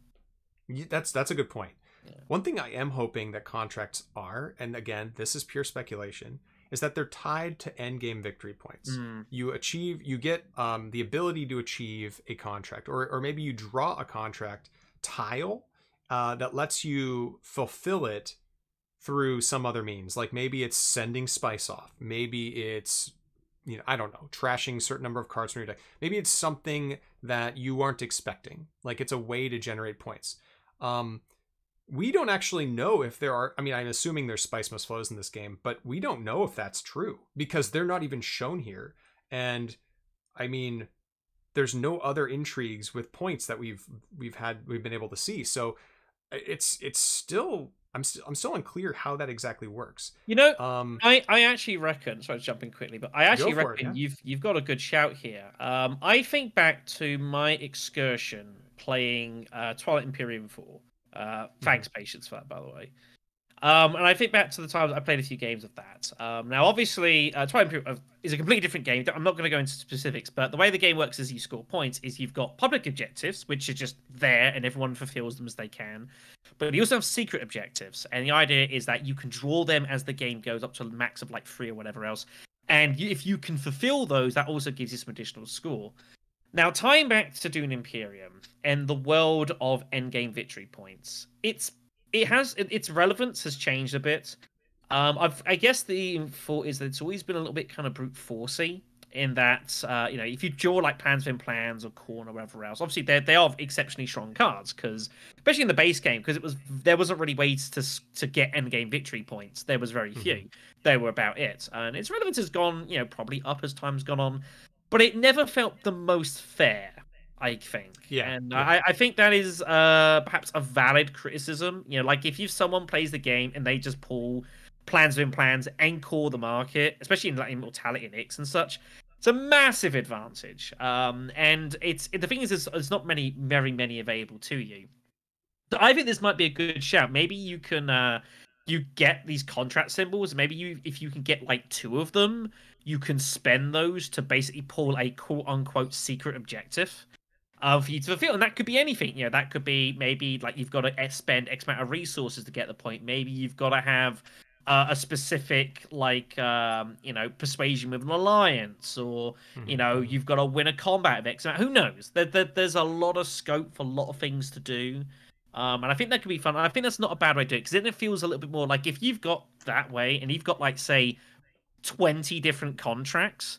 S1: That's a good point.
S2: Yeah.
S1: One thing I am hoping that contracts are, and again, this is pure speculation, is that they're tied to end game victory points. You get the ability to achieve a contract, or maybe you draw a contract tile that lets you fulfill it through some other means. Like maybe it's sending spice off, maybe it's, I don't know, trashing a certain number of cards from your deck, maybe it's something that you aren't expecting, like it's a way to generate points. We don't actually know if there are, I mean, I'm assuming there's spice must flows in this game, but we don't know if that's true because they're not even shown here. And I mean, there's no other intrigues with points that we've been able to see. So it's still, I'm still unclear how that exactly works.
S2: I actually reckon, sorry, jumping quickly, but I actually reckon you've got a good shout here. I think back to my excursion playing Twilight Imperium 4. Thanks, Patience, for that, by the way. And I think back to the times I played a few games of that. Now, obviously, Twilight Imperium is a completely different game. I'm not going to go into specifics, but the way the game works is you score points is you've got public objectives, which are just there and everyone fulfills them as they can. But you also have secret objectives. And the idea is that you can draw them as the game goes up to a max of like 3 or whatever else. And if you can fulfill those, that also gives you some additional score. Now, tying back to Dune Imperium and the world of endgame victory points, its relevance has changed a bit. I guess the thought is that it's always been a little bit kind of brute forcey in that if you draw like plans within plans or corn or whatever else, obviously they are exceptionally strong cards because especially in the base game because there wasn't really ways to get endgame victory points. There was very few. They were about it, and its relevance has gone probably up as time's gone on. But it never felt the most fair, I think.
S1: Yeah.
S2: And I think that is perhaps a valid criticism. Like if someone plays the game and they just pull plans within plans and core the market, especially in like Immortality and Ix and such, it's a massive advantage. And the thing is, there's not very many available to you. So I think this might be a good shout. Maybe you can you get these contract symbols. Maybe if you can get like 2 of them, you can spend those to basically pull a quote-unquote secret objective for you to fulfill. And that could be anything. That could be maybe like you've got to spend X amount of resources to get the point. Maybe you've got to have a specific like persuasion with an alliance, or you've got to win a combat of X amount. Who knows? There's a lot of scope for a lot of things to do. And I think that could be fun. I think that's not a bad way to do it because then it feels a little bit more like if you've got that way and you've got like say 20 different contracts,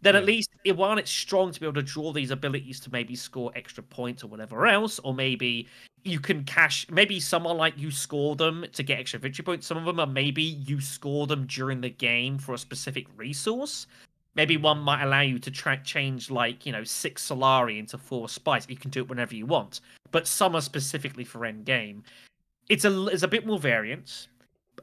S2: then at least while it's strong to be able to draw these abilities to maybe score extra points or whatever else, or maybe you can cash, maybe someone like you score them to get extra victory points. Some of them are maybe you score them during the game for a specific resource. Maybe one might allow you to change like 6 Solari into 4 Spice. You can do it whenever you want, but some are specifically for end game. It's a bit more variance.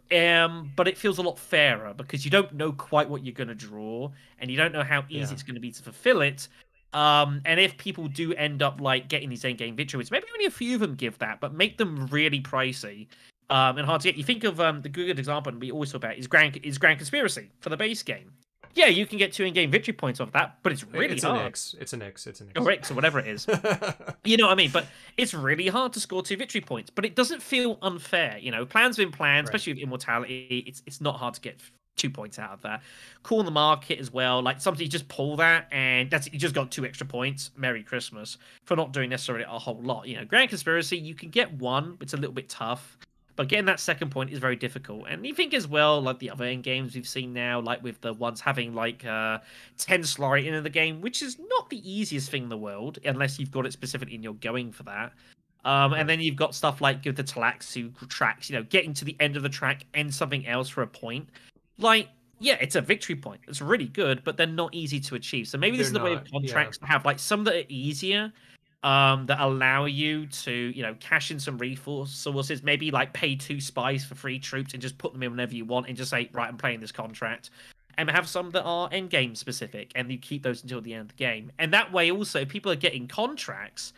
S2: But it feels a lot fairer because you don't know quite what you're going to draw, and you don't know how easy it's going to be to fulfill it. And if people do end up like getting these end game victories, maybe only a few of them give that, but make them really pricey and hard to get. You think of the good example, and we always talk about is Grand Conspiracy for the base game. Yeah, you can get 2 in-game victory points off that, but it's really hard.
S1: It's an X.
S2: Or X, or whatever it is. You know what I mean? But it's really hard to score 2 victory points, but it doesn't feel unfair. Plans within plans, especially with Immortality, it's not hard to get 2 points out of that. Cool in the market as well. Like something you just pull that and that's you just got 2 extra points. Merry Christmas for not doing necessarily a whole lot. Grand Conspiracy, you can get one, but it's a little bit tough. But getting that second point is very difficult. And you think as well, like the other end games we've seen now, like with the ones having like 10 slurry in the game, which is not the easiest thing in the world, unless you've got it specifically and you're going for that. And then you've got stuff like with the Talaxu tracks, getting to the end of the track and something else for a point. Like, yeah, it's a victory point. It's really good, but they're not easy to achieve. So maybe this is the way of contracts to have like some that are easier, that allow you to, cash in some resources, maybe like pay 2 spies for free troops and just put them in whenever you want and just say, right, I'm playing this contract. And have some that are end game specific and you keep those until the end of the game. And that way also, if people are getting contracts,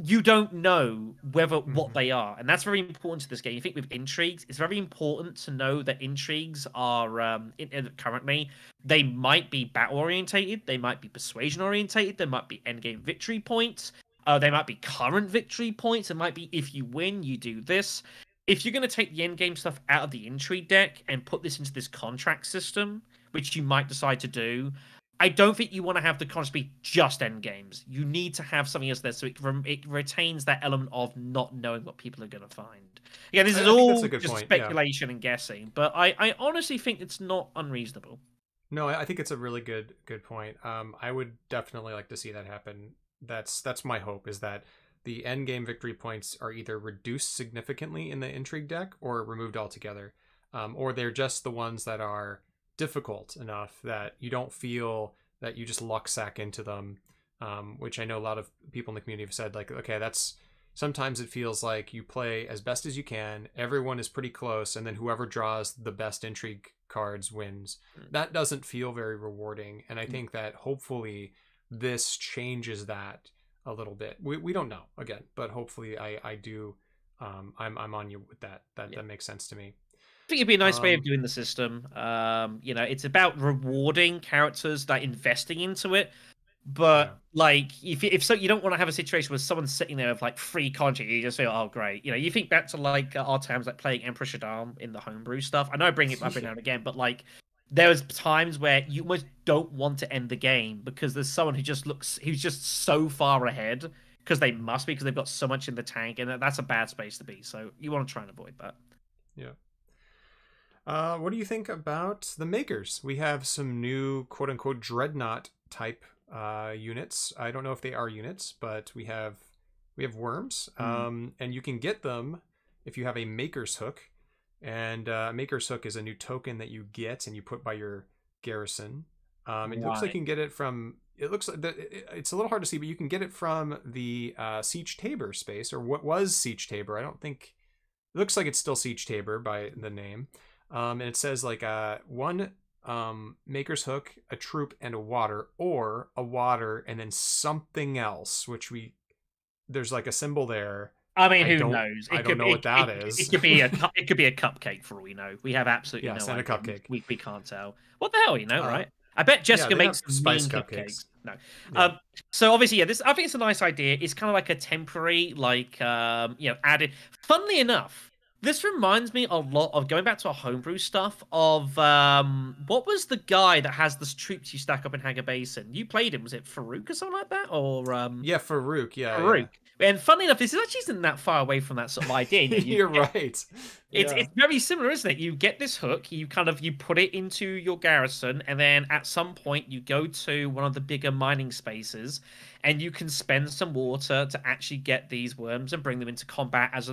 S2: you don't know what they are, and that's very important to this game. You think with intrigues, it's very important to know that intrigues are currently they might be battle orientated, they might be persuasion orientated, they might be end game victory points, they might be current victory points. It might be if you win, you do this. If you're going to take the end game stuff out of the intrigue deck and put this into this contract system, which you might decide to do, I don't think you want to have the contracts be just end games. You need to have something else there so it retains that element of not knowing what people are going to find. Yeah, this is all just speculation and guessing, but I honestly think it's not unreasonable.
S1: No, I think it's a really good point. I would definitely like to see that happen. That's my hope, is that the end game victory points are either reduced significantly in the intrigue deck or removed altogether, or they're just the ones that are difficult enough that you don't feel that you just luck sack into them, which I know a lot of people in the community have said, like, okay, that's sometimes it feels like you play as best as you can, everyone is pretty close, and then whoever draws the best intrigue cards wins. That doesn't feel very rewarding, and I think that hopefully this changes that a little bit. We don't know, again, but hopefully I do. I'm on you with that. That makes sense to me.
S2: I think it'd be a nice way of doing the system. It's about rewarding characters, like investing into it. But like, if so, you don't want to have a situation where someone's sitting there with like free content. You just feel, oh great. You think back to like our times like playing Emperor Shaddam in the homebrew stuff. I know I bring it up every now and again, but like there was times where you almost don't want to end the game because there's someone who's just so far ahead because they must be because they've got so much in the tank, and that's a bad space to be. So you want to try and avoid that.
S1: Yeah. What do you think about the makers? We have some new quote-unquote dreadnought type units. I don't know if they are units, but we have worms, and you can get them if you have a maker's hook. And maker's hook is a new token that you get and you put by your garrison. It looks like you can get it from. It looks like it's a little hard to see, but you can get it from the Siege Tabor space, or what was Siege Tabor. I don't think. It looks like it's still Siege Tabor by the name. And it says like one maker's hook, a troop, and a water, or a water and then something else, which there's like a symbol there.
S2: I mean, who knows?
S1: I don't know what that is.
S2: It could be a cupcake for all we know. We have absolutely no idea.
S1: A cupcake.
S2: We can't tell. What the hell, right? I bet Jessica makes some
S1: spice
S2: mean
S1: cupcakes.
S2: No. Yeah. So obviously, this I think it's a nice idea. It's kind of like a temporary, like added. Funnily enough, this reminds me a lot of going back to our homebrew stuff of what was the guy that has the troops you stack up in Hanger Basin? You played him, was it Farouk or something like that? Or
S1: yeah, Farouk, yeah.
S2: Farouk. Yeah. And funnily enough, this actually isn't that far away from that sort of idea.
S1: You're right.
S2: It's very similar, isn't it? You get this hook, you put it into your garrison, and then at some point you go to one of the bigger mining spaces, and you can spend some water to actually get these worms and bring them into combat as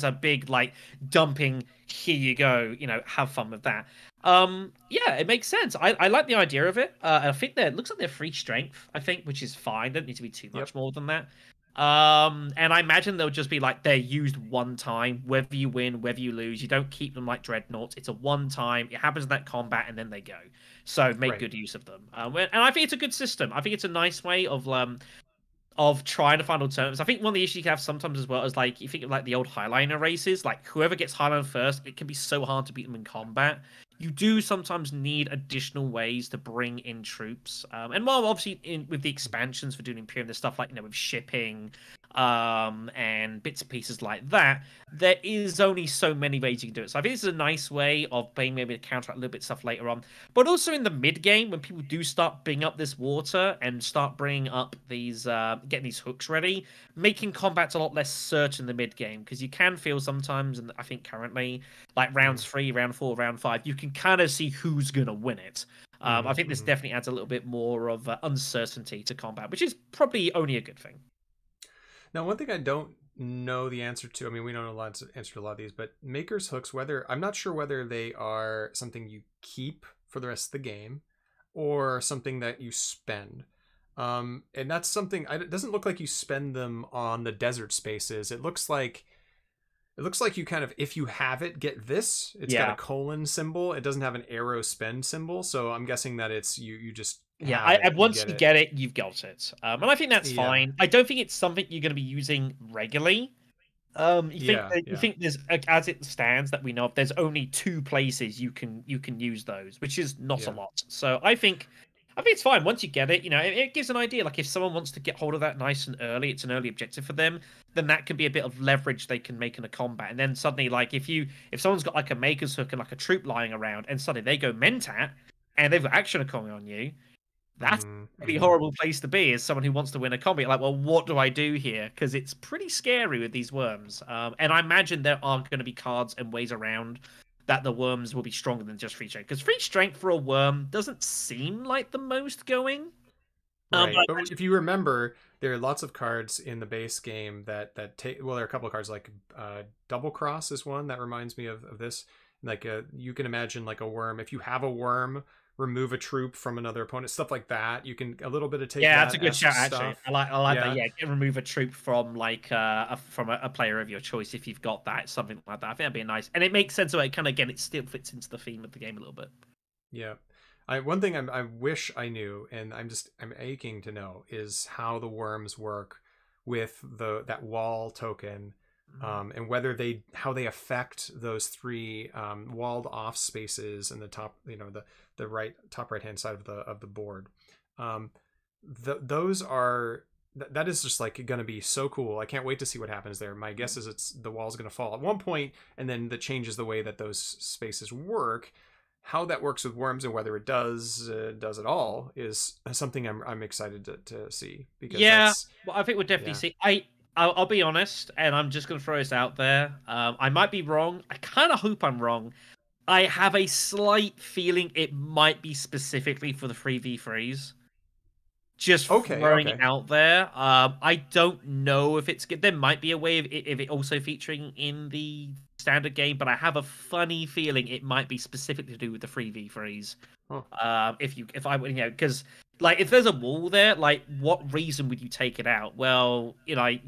S2: a big like dumping. Here you go. Have fun with that. Yeah, it makes sense. I like the idea of it. I think it looks like they're free strength. I think, which is fine. Don't need to be too much more than that. And I imagine they'll just be like they're used one time, whether you win, whether you lose. You don't keep them like dreadnoughts. It's a one time. It happens in that combat, and then they go. So make good use of them. And I think it's a good system. I think it's a nice way of trying to find alternatives. I think one of the issues you can have sometimes as well is like you think of like the old Highliner races. Like whoever gets Highliner first, it can be so hard to beat them in combat. You do sometimes need additional ways to bring in troops. And while obviously with the expansions for doing Imperium, there's stuff like with shipping, and bits and pieces like that, there is only so many ways you can do it. So I think this is a nice way of being maybe to counteract a little bit of stuff later on. But also in the mid game, when people do start bringing up this water and start bringing up these, getting these hooks ready, making combat's a lot less certain in the mid game, because you can feel sometimes, and I think currently, like rounds 3, round 4, round 5, you can kind of see who's gonna win it. I think this definitely adds a little bit more of uncertainty to combat, which is probably only a good thing.
S1: Now, one thing I don't know the answer to, I mean, we don't know a lot to answer to a lot of these, but Maker's hooks, whether I'm not sure whether they are something you keep for the rest of the game or something that you spend. And that's something, it doesn't look like you spend them on the desert spaces. It looks like you kind of, if you have it, get this. It's got a colon symbol. It doesn't have an arrow spend symbol. So I'm guessing that it's you just
S2: once you get it, you've got it. And I think that's fine. I don't think it's something you're going to be using regularly. You think there's, as it stands that we know of, there's only 2 places you can use those, which is not a lot. So I think it's fine once you get it. You know, it gives an idea. Like if someone wants to get hold of that nice and early, it's an early objective for them. Then that can be a bit of leverage they can make in a combat. And then suddenly, like if someone's got like a Maker's Hook and like a troop lying around, and suddenly they go Mentat and they've got action coming on you. That's a pretty horrible place to be as someone who wants to win a combat. Like, well, what do I do here? Because it's pretty scary with these worms. And I imagine there are going to be cards and ways around that the worms will be stronger than just free strength. Because free strength for a worm doesn't seem like the most going.
S1: Right, but if you remember, there are lots of cards in the base game that take. Well, there are a couple of cards like Double Cross is one that reminds me of this. Like you can imagine like a worm. If you have a worm, remove a troop from another opponent, stuff like that. You can a little bit of take.
S2: Yeah, that's a good shout.
S1: Stuff.
S2: Actually, I like that. Yeah, remove a troop from like from a player of your choice if you've got that, something like that. I think that'd be nice, and it makes sense. So it kind of again, it still fits into the theme of the game a little bit.
S1: Yeah. One thing I wish I knew, and I'm aching to know, is how the worms work with that wall token, and whether how they affect those 3 walled off spaces in the top, the top right hand side of the board. Those are that is just like going to be so cool. I can't wait to see what happens there. My guess is the wall's going to fall at one point, and then that changes the way that those spaces work. How that works with worms and whether it does it all is something I'm excited to see. Because
S2: well, I think we'll definitely see. I'll be honest, and I'm just going to throw this out there. I might be wrong. I kind of hope I'm wrong. I have a slight feeling it might be specifically for the 3v3s. Just throwing it out there. I don't know if it's good. There might be a way of it also featuring in the standard game, but I have a funny feeling it might be specifically to do with the 3v3s. Because like if there's a wall there, like what reason would you take it out? Well, I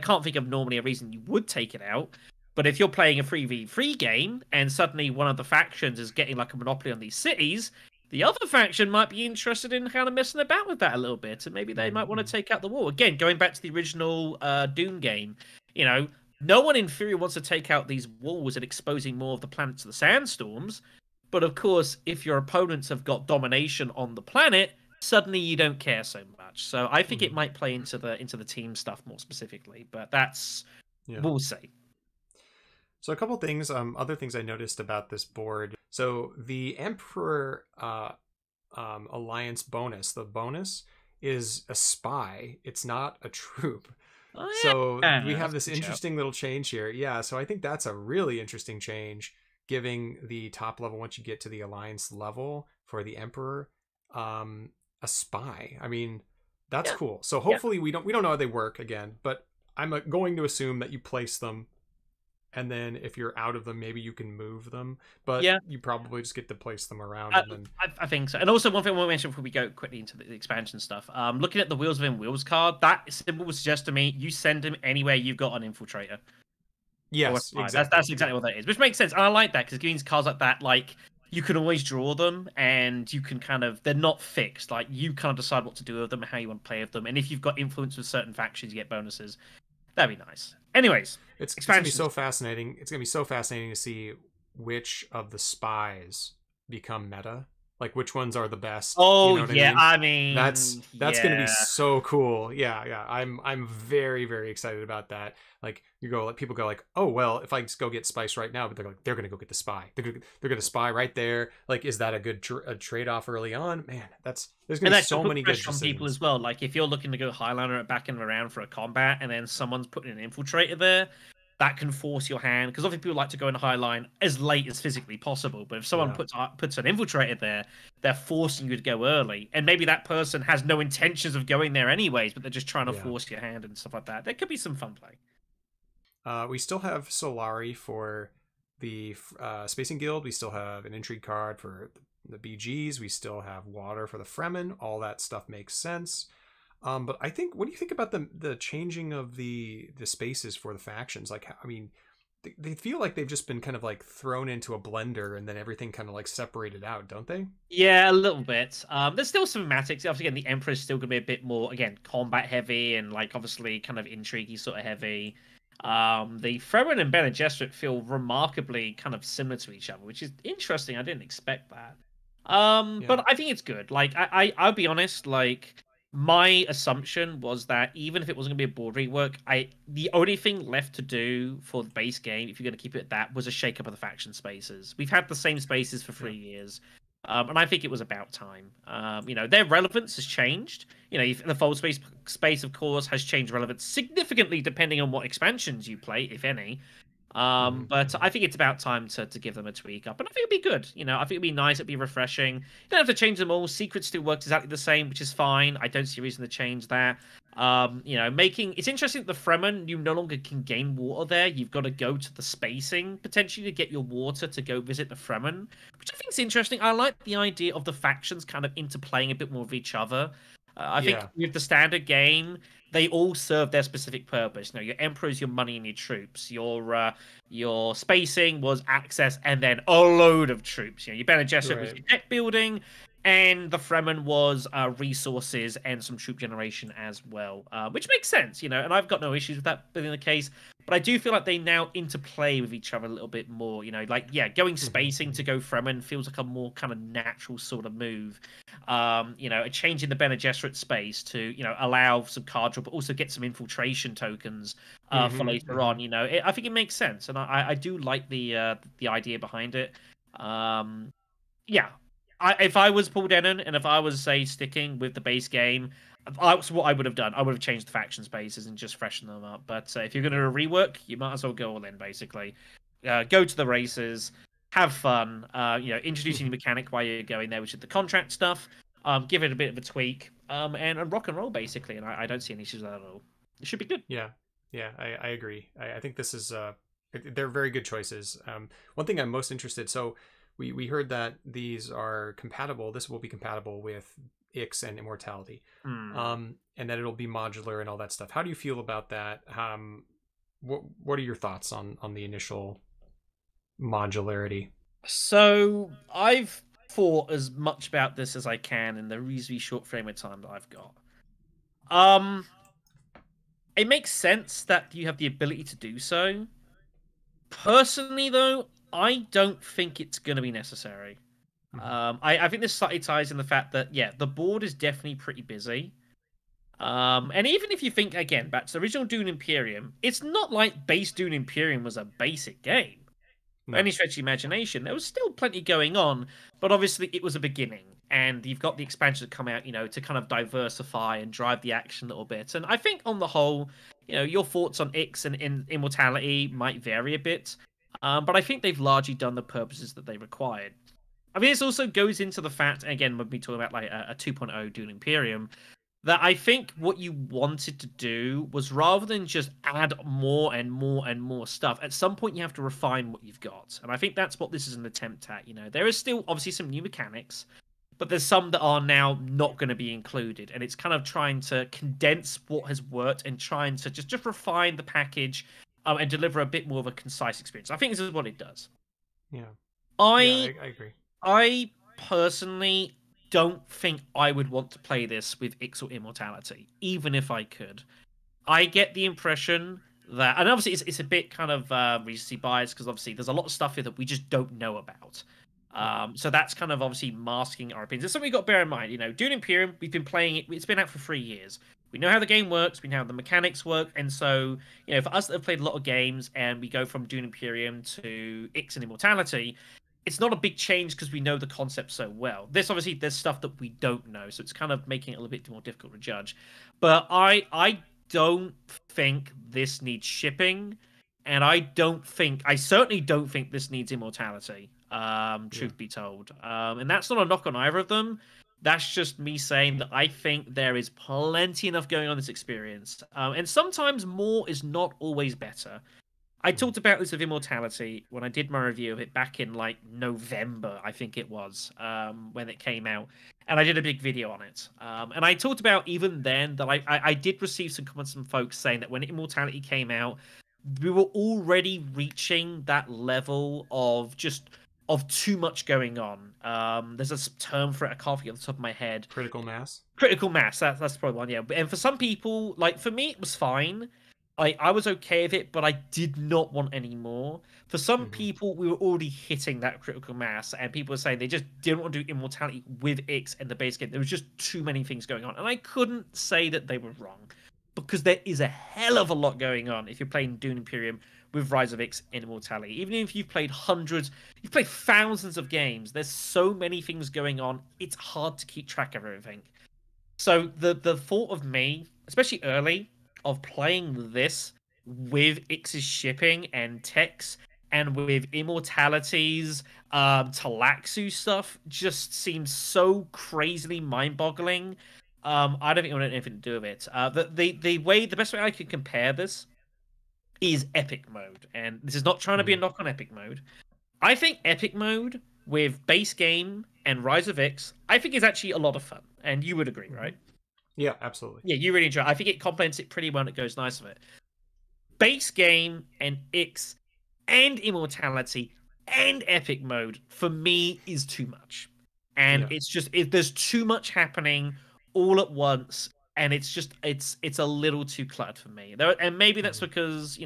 S2: can't think of normally a reason you would take it out. But if you're playing a 3v3 game and suddenly one of the factions is getting like a monopoly on these cities, the other faction might be interested in kind of messing about with that a little bit, and maybe they might want to take out the wall. Again, going back to the original Dune game, no one in theory wants to take out these walls and exposing more of the planet to the sandstorms. But of course, if your opponents have got domination on the planet, suddenly you don't care so much. So I think it might play into the team stuff more specifically, but we'll see.
S1: So a couple things, other things I noticed about this board. So the Emperor Alliance bonus, the bonus is a spy. It's not a troop. Oh, yeah. So we have this interesting little change here. Yeah, so I think that's a really interesting change, giving the top level, once you get to the Alliance level for the Emperor, a spy. I mean, that's cool. So hopefully we don't know how they work again, but I'm going to assume that you place them, and then if you're out of them, maybe you can move them, but you probably just get to place them around.
S2: I think so. And also one thing I want to mention before we go quickly into the expansion stuff, looking at the Wheels Within Wheels card, that symbol would suggest to me you send him anywhere you've got an infiltrator.
S1: Yes, exactly.
S2: That's exactly what that is, which makes sense. And I like that because it means cards like that, like you can always draw them, and you can they're not fixed. Like you kind of decide what to do with them, how you want to play with them, and if you've got influence with certain factions, you get bonuses. That'd be nice. Anyways,
S1: it's gonna be so fascinating. It's gonna be so fascinating to see which of the spies become meta. Like which ones are the best? You
S2: Oh
S1: know what I
S2: yeah,
S1: mean?
S2: I mean,
S1: That's going to be
S2: yeah.
S1: so cool. Yeah, yeah. I'm very very excited about that. Like you go, like people go like, oh well, if I just go get spice right now, but they're going to go get the spy. They're going to spy right there. Like, is that a good a trade off early on? Man, there's going
S2: And
S1: to be
S2: that could
S1: so
S2: put
S1: many good
S2: pressure on people as
S1: decisions.
S2: well. Like if you're looking to go Highliner back in around for a combat, and then someone's putting an infiltrator there, that can force your hand. Because often people like to go in a high line as late as physically possible. But if someone
S1: Yeah,
S2: puts an infiltrator there, they're forcing you to go early. And maybe that person has no intentions of going there anyways, but they're just trying to
S1: yeah.
S2: force your hand and stuff like that. There could be some fun play.
S1: We still have Solari for the Spacing Guild. We still have an intrigue card for the BGs. We still have water for the Fremen. All that stuff makes sense. But I think, what do you think about the changing of the spaces for the factions? Like, I mean, they feel like they've just been kind of like thrown into a blender and then everything kind of like separated out, don't they?
S2: Yeah, a little bit. There's still some thematics. Obviously, again, the Emperor's still going to be a bit more, again, combat heavy and like obviously kind of intriguey sort of heavy. The Fremen and Bene Gesserit feel remarkably kind of similar to each other, which is interesting. I didn't expect that.
S1: Yeah.
S2: But I think it's good. Like, I'll be honest. Like, my assumption was that even if it wasn't going to be a board rework, the only thing left to do for the base game, if you're going to keep it at that, was a shake up of the faction spaces. We've had the same spaces for
S1: Yeah.
S2: 3 years. And I think it was about time. Their relevance has changed. The fold space, of course, has changed relevance significantly depending on what expansions you play, if any. But
S1: Hmm.
S2: I think it's about time to give them a tweak up, and I think it'd be good. I think it'd be nice. It'd be refreshing. You don't have to change them all. Secret still works exactly the same, which is fine. I don't see a reason to change that. Making it's interesting that the Fremen, you no longer can gain water there. You've got to go to the spacing potentially to get your water to go visit the Fremen, which I think is interesting. I like the idea of the factions kind of interplaying a bit more with each other. I think
S1: Yeah.
S2: with the standard game, they all serve their specific purpose. Your Emperor is your money and your troops. Your spacing was access and then a load of troops. Your Bene Gesserit was
S1: Right.
S2: your deck building, and the Fremen was resources and some troop generation as well, which makes sense. And I've got no issues with that being the case. But I do feel like they now interplay with each other a little bit more. Going spacing to go Fremen feels like a more kind of natural sort of move. A change in the Bene Gesserit space to allow some card draw, but also get some infiltration tokens for later on. I think it makes sense, and I do like the idea behind it. Yeah, if I was Paul Denon and if I was say sticking with the base game, that's what I would have done. I would have changed the faction spaces and just freshened them up. But if you're going to rework, you might as well go all in. Basically, go to the races, have fun. Introducing the mechanic while you're going there, which is the contract stuff. Give it a bit of a tweak, and rock and roll basically. And I don't see any issues with that at all. It should be good.
S1: Yeah, yeah, I agree. I think this is they're very good choices. One thing I'm most interested. So we heard that these are compatible. This will be compatible with Ix and Immortality,
S2: Hmm.
S1: and that it'll be modular and all that stuff. How do you feel about that? What are your thoughts on the initial modularity?
S2: So I've thought as much about this as I can in the reasonably short frame of time that I've got. Um, it makes sense that you have the ability to do so. Personally, though, I don't think it's going to be necessary.
S1: Mhm.
S2: I think this slightly ties in the fact that yeah, the board is definitely pretty busy. And even if you think again back to the original Dune Imperium, it's not like base Dune Imperium was a basic game. By
S1: No.
S2: any stretch of the imagination, there was still plenty going on, but obviously it was a beginning, and you've got the expansion to come out, to kind of diversify and drive the action a little bit. And I think on the whole, your thoughts on Ix and Immortality might vary a bit, but I think they've largely done the purposes that they required. I mean, this also goes into the fact, again, when we talk about like a 2.0 Dune Imperium, that I think what you wanted to do was rather than just add more and more and more stuff, at some point you have to refine what you've got. And I think that's what this is an attempt at. There is still obviously some new mechanics, but there's some that are now not going to be included. And it's kind of trying to condense what has worked and trying to just refine the package and deliver a bit more of a concise experience. I think this is what it does.
S1: Yeah. Yeah,
S2: I
S1: I agree.
S2: I personally don't think I would want to play this with Ix or Immortality, even if I could. I get the impression that, and obviously it's a bit kind of recency bias because obviously there's a lot of stuff here that we just don't know about. So that's kind of obviously masking our opinions. It's something we've got to bear in mind. Dune Imperium, we've been playing it. It's been out for 3 years. We know how the game works. We know how the mechanics work. And so, for us that have played a lot of games and we go from Dune Imperium to Ix and Immortality, it's not a big change because we know the concept so well. Obviously, there's stuff that we don't know. So it's kind of making it a little bit more difficult to judge. But I don't think this needs shipping. And I certainly don't think this needs Immortality. Truth be told. And that's not a knock on either of them. That's just me saying that I think there is plenty enough going on in this experience. And sometimes more is not always better. I talked about this with Immortality when I did my review of it back in like November, I think it was, when it came out. And I did a big video on it. And I talked about even then that I did receive some comments from folks saying that when Immortality came out, we were already reaching that level of too much going on. There's a term for it I can't think off the top of my head.
S1: Critical mass.
S2: Critical mass. That's probably one. Yeah. And for some people, like for me, it was fine. I was okay with it, but I did not want any more. For some people, we were already hitting that critical mass, and people were saying they just didn't want to do Immortality with Ix and the base game. There was just too many things going on, and I couldn't say that they were wrong, because there is a hell of a lot going on if you're playing Dune Imperium with Rise of Ix and Immortality. Even if you've played you've played thousands of games, there's so many things going on, it's hard to keep track of everything. So the thought of me, especially early, of playing this with Ix's shipping and techs and with Immortality's Talaxu stuff just seems so crazily mind-boggling. I don't think I want anything to do with it. The best way I can compare this is Epic Mode, and this is not trying to be a knock on Epic Mode. I think Epic Mode with base game and Rise of Ix, I think is actually a lot of fun, and you would agree, right?
S1: Yeah, absolutely.
S2: Yeah, you really enjoy it. I think it complements it pretty well, and it goes nice with it. Base game and Ix and Immortality and Epic Mode for me is too much, and there's too much happening all at once, and it's a little too cluttered for me. And maybe that's because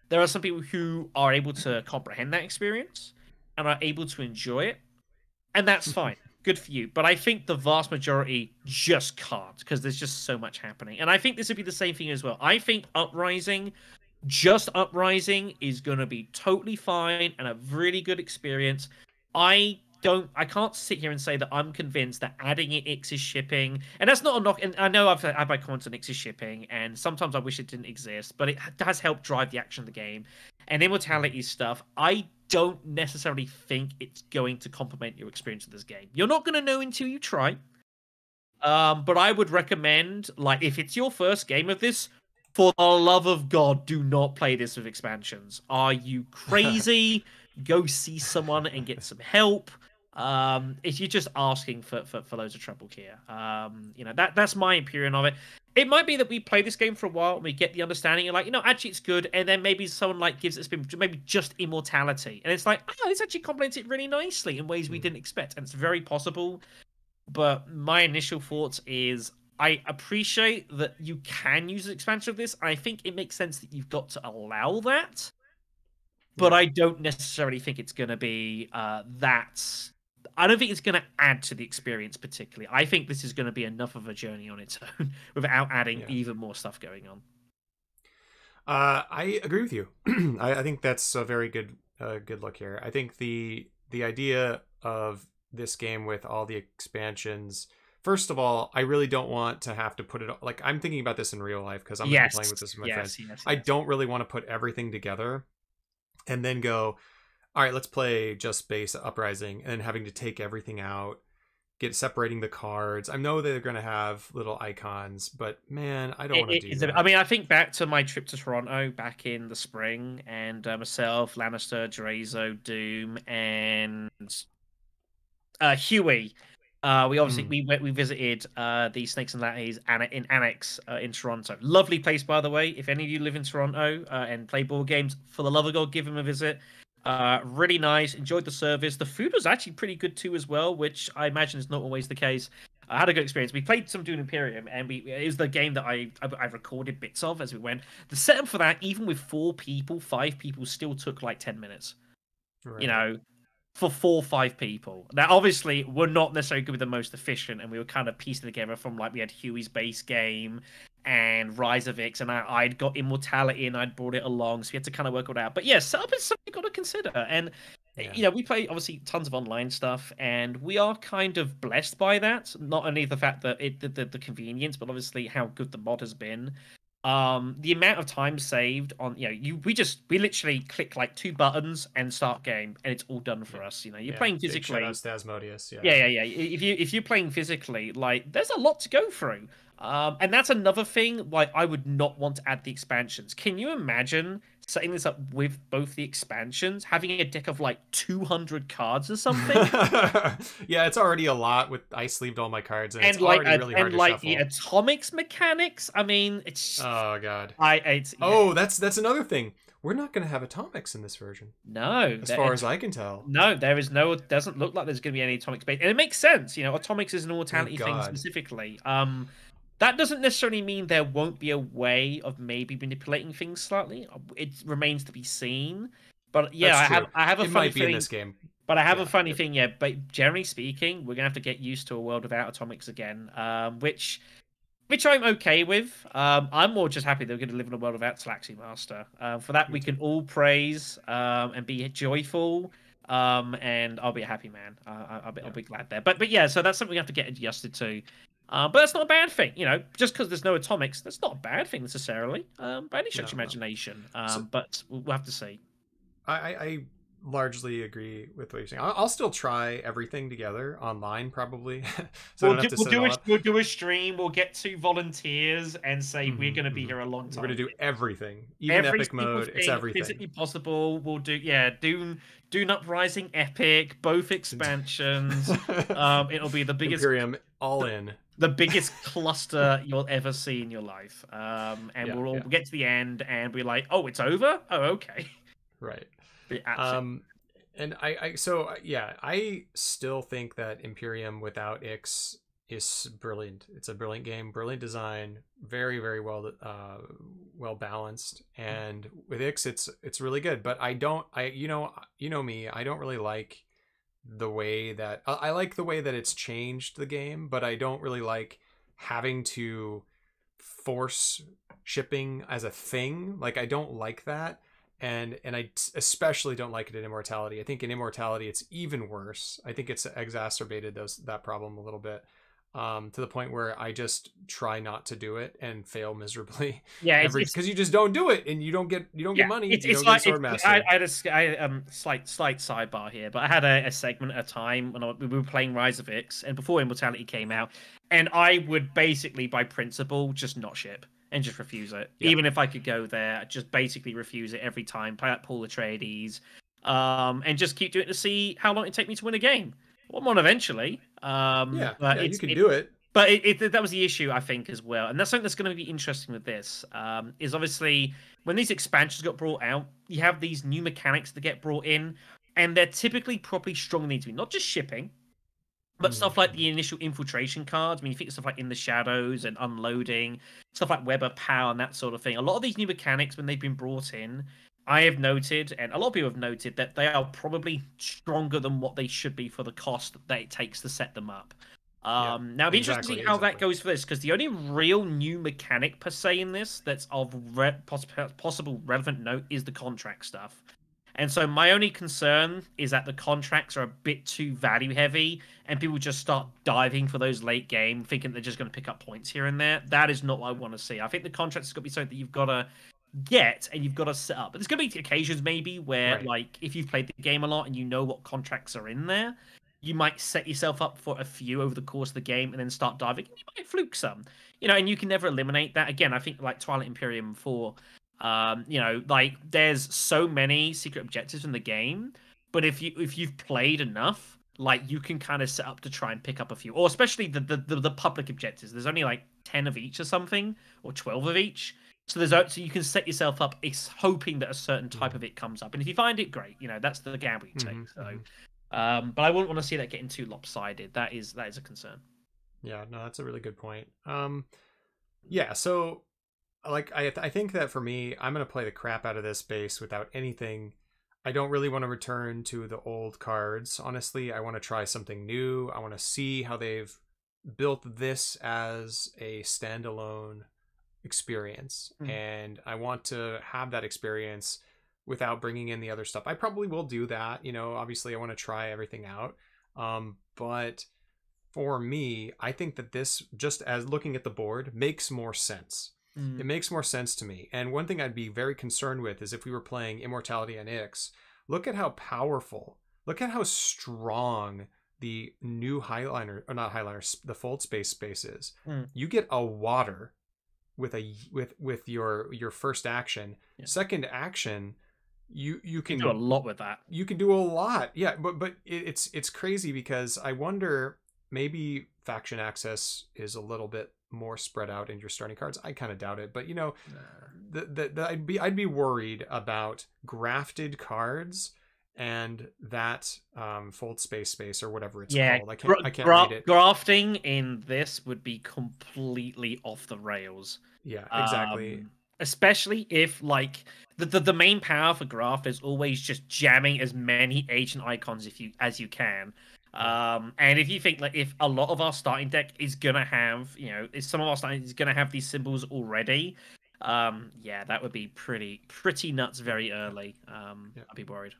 S2: there are some people who are able to comprehend that experience and are able to enjoy it, and that's fine. Good for you. But I think the vast majority just can't, because there's just so much happening. And I think this would be the same thing as well. I think Uprising is going to be totally fine and a really good experience. I can't sit here and say that I'm convinced that adding in Ix's shipping, and that's not a knock, and I know I've had my comments on Ix's shipping, and sometimes I wish it didn't exist, but it does help drive the action of the game. And Immortality stuff, I don't necessarily think it's going to complement your experience of this game. You're not going to know until you try. But I would recommend, like, if it's your first game of this, for the love of God, do not play this with expansions. Are you crazy? Go see someone and get some help. If you're just asking for loads of trouble here, that's my opinion of it. It might be that we play this game for a while and we get the understanding, and actually it's good, and then maybe someone gives it a spin, maybe just Immortality, and it's like, this actually complements it really nicely in ways we didn't expect, and it's very possible. But my initial thoughts is, I appreciate that you can use an expansion of this. I think it makes sense that you've got to allow that, but I don't necessarily think it's going to be that. I don't think it's going to add to the experience particularly. I think this is going to be enough of a journey on its own without adding even more stuff going on.
S1: I agree with you. I think that's a very good look here. I think the idea of this game with all the expansions, first of all, I really don't want to have to put it, like, I'm thinking about this in real life because I'm playing with this with my friends. Yes. I don't really want to put everything together and then go, all right, let's play just base Uprising, and having to take everything out, separating the cards. I know they're going to have little icons, but man, I don't want to do that.
S2: I mean, I think back to my trip to Toronto back in the spring, and myself, Lannister, Drazo, Doom, and Huey. We obviously we visited the Snakes and Lattes in Annex in Toronto. Lovely place, by the way. If any of you live in Toronto and play board games, for the love of God, give them a visit. Really nice. Enjoyed the service. The food was actually pretty good too as well, which I imagine is not always the case. I had a good experience. We played some Dune Imperium, and it was the game that I recorded bits of as we went. The setup for that, even with 5 people, still took like 10 minutes. Right. for 4 or 5 people. Now, obviously, we're not necessarily going to be the most efficient, and we were kind of piecing together from like we had Huey's base game and Rise of Ix, and I'd got Immortality and I'd brought it along, so we had to kind of work it out. But yeah, setup is something you've got to consider. And
S1: Yeah.
S2: we play obviously tons of online stuff, and we are kind of blessed by that. Not only the fact that the convenience, but obviously how good the mod has been. The amount of time saved on we literally click like 2 buttons and start game, and it's all done for us. You're playing
S1: Big shout
S2: physically.
S1: outs to Asmodeus.
S2: Yeah. If you're playing physically, like there's a lot to go through. And that's another thing. Like I would not want to add the expansions. Can you imagine setting this up with both the expansions, having a deck of like 200 cards or something?
S1: Yeah, it's already a lot. With I sleeved all my cards, and it's
S2: like
S1: already really hard to shuffle.
S2: the atomics mechanics. I mean, it's
S1: Oh god.
S2: it's
S1: Oh, that's another thing. We're not going to have atomics in this version.
S2: No,
S1: as far as I can tell.
S2: No, there is no. It doesn't look like there's going to be any atomic space, and it makes sense. Atomics is an immortality thing specifically. That doesn't necessarily mean there won't be a way of maybe manipulating things slightly. It remains to be seen. But yeah, I have a funny feeling
S1: in this game.
S2: But I have a funny thing, yeah. But generally speaking, we're gonna have to get used to a world without atomics again, which I'm okay with. I'm more just happy that we're going to live in a world without Slaxy Master. For that, we can all praise and be joyful. And I'll be a happy man. I'll be glad there. But yeah, so that's something we have to get adjusted to. But that's not a bad thing, Just because there's no atomics, that's not a bad thing necessarily. By any stretch of imagination. But we'll have to see.
S1: I largely agree with what you're saying. I'll still try everything together online, probably.
S2: We'll do a stream. We'll get 2 volunteers and say we're going to be here a long time.
S1: We're going to do everything, even epic mode. It's everything
S2: physically possible. We'll do Dune Uprising epic, both expansions. It'll be the biggest
S1: Imperium all in.
S2: The biggest cluster you'll ever see in your life. We'll all get to the end and be like, oh, it's over? Oh, okay.
S1: Right. And I still think that Imperium without Ix is brilliant. It's a brilliant game, brilliant design, very, very well balanced. And with Ix, it's really good. But you know me, I don't really like the way that I like the way that it's changed the game, but I don't really like having to force shipping as a thing. Like I don't like that. And I especially don't like it in Immortality. I think in Immortality it's even worse. I think it's exacerbated that problem a little bit, to the point where I just try not to do it and fail miserably.
S2: Yeah,
S1: because you just don't do it and you don't get money. You don't get Swordmaster.
S2: I had a slight sidebar here, but I had a segment at a time when we were playing Rise of Ix, and before Immortality came out, and I would basically, by principle, just not ship. And just refuse it. Yeah. Even if I could go there, just basically refuse it every time. Play out Paul Atreides, and just keep doing it to see how long it take me to win a game. Well, I'm on eventually.
S1: You can do it.
S2: But that was the issue, I think, as well. And that's something that's going to be interesting with this. Is obviously when these expansions got brought out, you have these new mechanics that get brought in, and they're typically properly strong needs to be not just shipping. But stuff like the initial infiltration cards, I mean, you think of stuff like In the Shadows and Unloading, stuff like Web of Power and that sort of thing. A lot of these new mechanics, when they've been brought in, I have noted, and a lot of people have noted, that they are probably stronger than what they should be for the cost that it takes to set them up. Now, it'd be interesting to see how that goes for this, because the only real new mechanic per se in this that's of possible relevant note is the contract stuff. And so my only concern is that the contracts are a bit too value heavy and people just start diving for those late game, thinking they're just going to pick up points here and there. That is not what I want to see. I think the contracts has got to be something that you've got to get and you've got to set up. But there's going to be occasions maybe where, like, if you've played the game a lot and you know what contracts are in there, you might set yourself up for a few over the course of the game and then start diving. You might fluke some, and you can never eliminate that. Again, I think like Twilight Imperium 4, like there's so many secret objectives in the game, but if you've played enough, like you can kind of set up to try and pick up a few, or especially the public objectives. There's only like 10 of each or something, or 12 of each. So you can set yourself up, hoping that a certain type of it comes up, and if you find it, great. That's the gamble you take. So, but I wouldn't want to see that getting too lopsided. That is a concern.
S1: Yeah, no, that's a really good point. Yeah, so. Like I think that for me, I'm gonna play the crap out of this base without anything I don't really want to return to the old cards. Honestly, I want to try something new. I want to see how they've built this as a standalone experience. And I want to have that experience without bringing in the other stuff. I probably will do that. Obviously I want to try everything out. But for me, I think that this, just as looking at the board, makes more sense. It makes more sense to me. And one thing I'd be very concerned with is if we were playing Immortality and Ix, look at how powerful, look at how strong the new Highliner, or not Highliner, the Fold Space is. You get a water with your first action. Yeah. Second action, you can
S2: do a lot with that.
S1: You can do a lot. Yeah, but it's crazy because I wonder, maybe faction access is a little bit more spread out in your starting cards. I kind of doubt it, but I'd be worried about grafted cards and that Fold Space or whatever it's called. I can't read it.
S2: Grafting in this would be completely off the rails.
S1: Yeah, exactly.
S2: Especially if the main power for graft is always just jamming as many ancient icons as you can. And if you think if a lot of our starting deck is gonna have, if some of our starting is gonna have these symbols already, that would be pretty nuts very early. I'd be worried.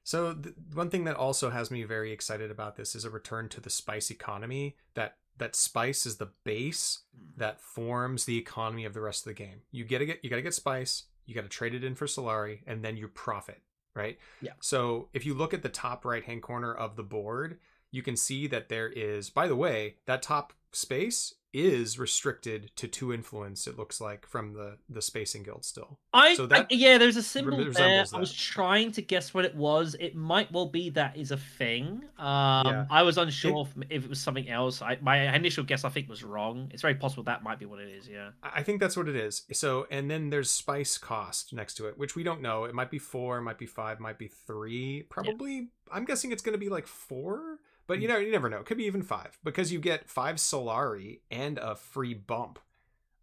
S1: So one thing that also has me very excited about this is a return to the spice economy. That spice is the base that forms the economy of the rest of the game. You gotta get spice, you gotta trade it in for Solari, and then you profit. Right?
S2: Yeah.
S1: So if you look at the top right-hand corner of the board, you can see that there is, by the way, that top space is restricted to 2 influence, it looks like, from the Spacing Guild still.
S2: There's a symbol there. I was trying to guess what it was. It might well be that is a thing. I was unsure if it was something else. My initial guess, I think, was wrong. It's very possible that might be what it is, yeah.
S1: I think that's what it is. So, and then there's spice cost next to it, which we don't know. It might be 4, it might be 5, it might be 3. Probably, yeah. I'm guessing it's going to be like 4. But you never know. It could be even 5 because you get 5 Solari and a free bump.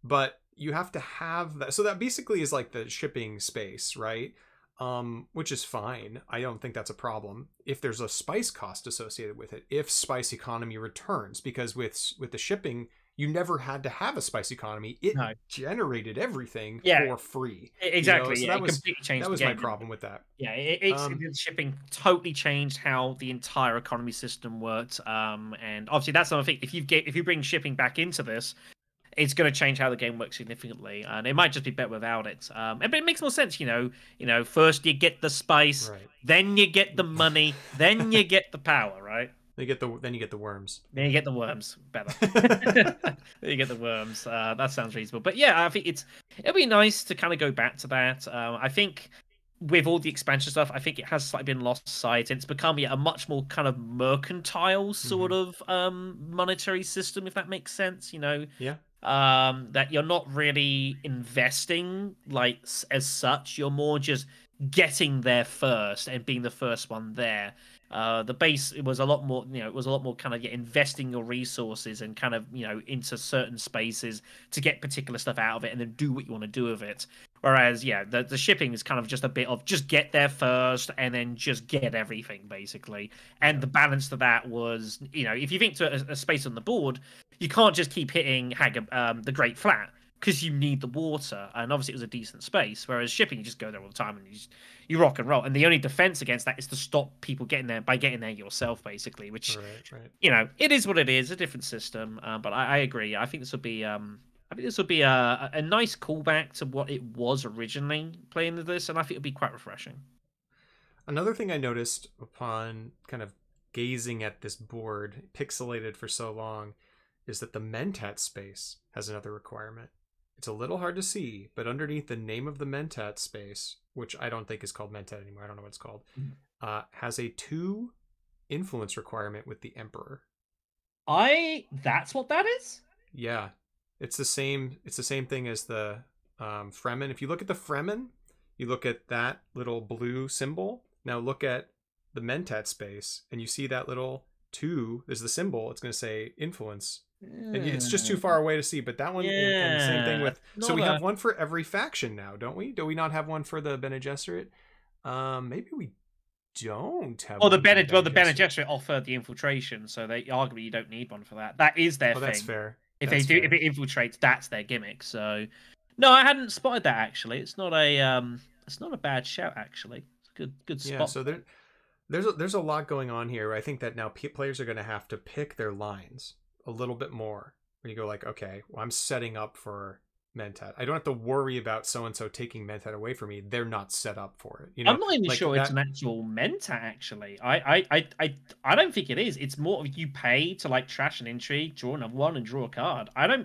S1: But you have to have that. So that basically is like the shipping space, right? Which is fine. I don't think that's a problem if there's a spice cost associated with it. If spice economy returns, because with the shipping, you never had to have a spice economy. It generated everything for free.
S2: Exactly.
S1: So that was my problem with that.
S2: Yeah, the shipping totally changed how the entire economy system worked. And obviously that's another thing. If you bring shipping back into this, it's going to change how the game works significantly, and it might just be better without it. But it makes more sense, First you get the spice, then you get the money, then you get the power, right?
S1: Then you get the worms.
S2: Then you get the worms. Better. Then you get the worms. That sounds reasonable. But yeah, I think it'll be nice to kind of go back to that. I think with all the expansion stuff, I think it has slightly been lost sight. It's become a much more kind of mercantile sort of monetary system, if that makes sense.
S1: Yeah.
S2: That you're not really investing as such. You're more just getting there first and being the first one there. The base, it was a lot more, kind of investing your resources and kind of, into certain spaces to get particular stuff out of it and then do what you want to do with it. Whereas, the shipping is kind of just a bit of just get there first and then just get everything, basically. And the balance to that was, if you think to a space on the board, you can't just keep hitting the Great Flat because you need the water. And obviously it was a decent space. Whereas shipping, you just go there all the time and you rock and roll. And the only defense against that is to stop people getting there by getting there yourself, basically. Which, it is what it is, a different system. But I agree. I think this will be a nice callback to what it was originally playing this, and I think it'll be quite refreshing.
S1: Another thing I noticed upon kind of gazing at this board, pixelated for so long, is that the Mentat space has another requirement. It's a little hard to see, but underneath the name of the Mentat space, which I don't think is called Mentat anymore, I don't know what it's called, has a 2 influence requirement with the Emperor.
S2: That's what that is?
S1: Yeah. It's the same thing as the Fremen. If you look at the Fremen, you look at that little blue symbol. Now look at the Mentat space, and you see that little 2, there's the symbol, it's going to say influence. And it's just too far away to see, but that one, and the same thing with, so we have one for every faction now, don't we? Do we not have one for the Bene Gesserit? Maybe we don't have
S2: Or the
S1: one for the
S2: The Bene
S1: digester.
S2: Gesserit offer the infiltration, so they arguably you don't need one for that. That is their
S1: Oh, that's
S2: thing.
S1: fair.
S2: If
S1: That's
S2: they do, if
S1: fair.
S2: it infiltrates, that's their gimmick. So, no, I hadn't spotted that actually. It's not a bad shout actually. It's a good
S1: Yeah.
S2: spot.
S1: So there's a lot going on here. I think that now players are going to have to pick their lines a little bit more. When you go like, okay, well, I'm setting up for Mentat. I don't have to worry about so and so taking Mentat away from me. They're not set up for it.
S2: I'm not even
S1: Like
S2: sure it's
S1: that.
S2: an actual Menta. Actually, I don't think it is. It's more of you pay to like trash an intrigue, draw another one, and draw a card.
S1: I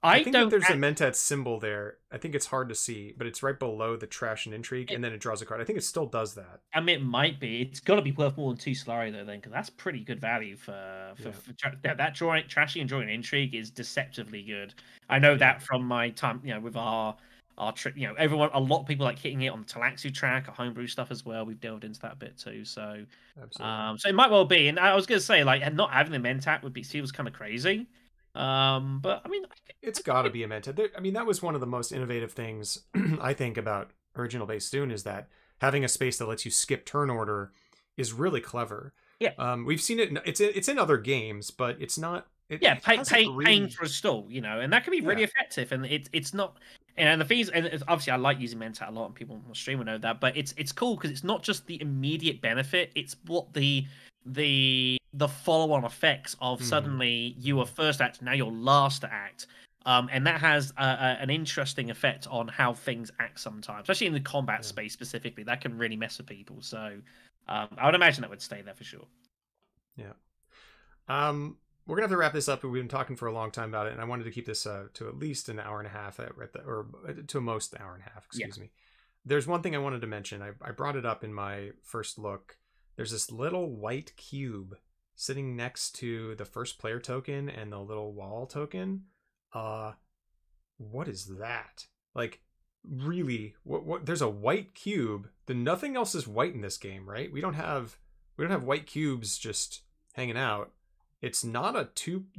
S2: I
S1: think that
S2: don't.
S1: there's a Mentat symbol there. I think it's hard to see, but it's right below the trash and intrigue,
S2: It,
S1: and then it draws a card. I think it still does that.
S2: I mean, it might be. It's got to be worth more than 2 Solari though, then, because that's pretty good value
S1: Yeah.
S2: that drawing, trashing and drawing intrigue is deceptively good. I know
S1: Yeah.
S2: that from my time, with our trick. Everyone, a lot of people like hitting it on the Talaxu track, or homebrew stuff as well. We've delved into that a bit too, so
S1: Absolutely.
S2: so it might well be. And I was gonna say, like, and not having the Mentat would be feels kind of crazy. But I mean,
S1: It's got to be a Mentat. I mean, that was one of the most innovative things I think about original base Dune is that having a space that lets you skip turn order is really clever.
S2: yeah.
S1: We've seen it. It's in other games, but it's not.
S2: Yeah,
S1: It hasn't
S2: paying
S1: really.
S2: for a stall, and that can be really
S1: Yeah.
S2: effective. And it's not, and the fees, and obviously I like using Mentat a lot, and people on the stream will know that. But it's cool because it's not just the immediate benefit; it's what the follow on effects of
S1: Mm-hmm.
S2: suddenly you are first act, now you're last act. And that has an interesting effect on how things act sometimes, especially in the combat
S1: Yeah.
S2: space specifically. That can really mess with people. So I would imagine that would stay there for sure.
S1: Yeah. We're gonna have to wrap this up. We've been talking for a long time about it, and I wanted to keep this to at least an hour and a half, or to most hour and a half.
S2: Yeah.
S1: Excuse me. There's one thing I wanted to mention. I brought it up in my first look. There's this little white cube sitting next to the first player token and the little wall token. What is that? Like, really? What? There's a white cube. Then nothing else is white in this game, right? We don't have white cubes just hanging out. It's not the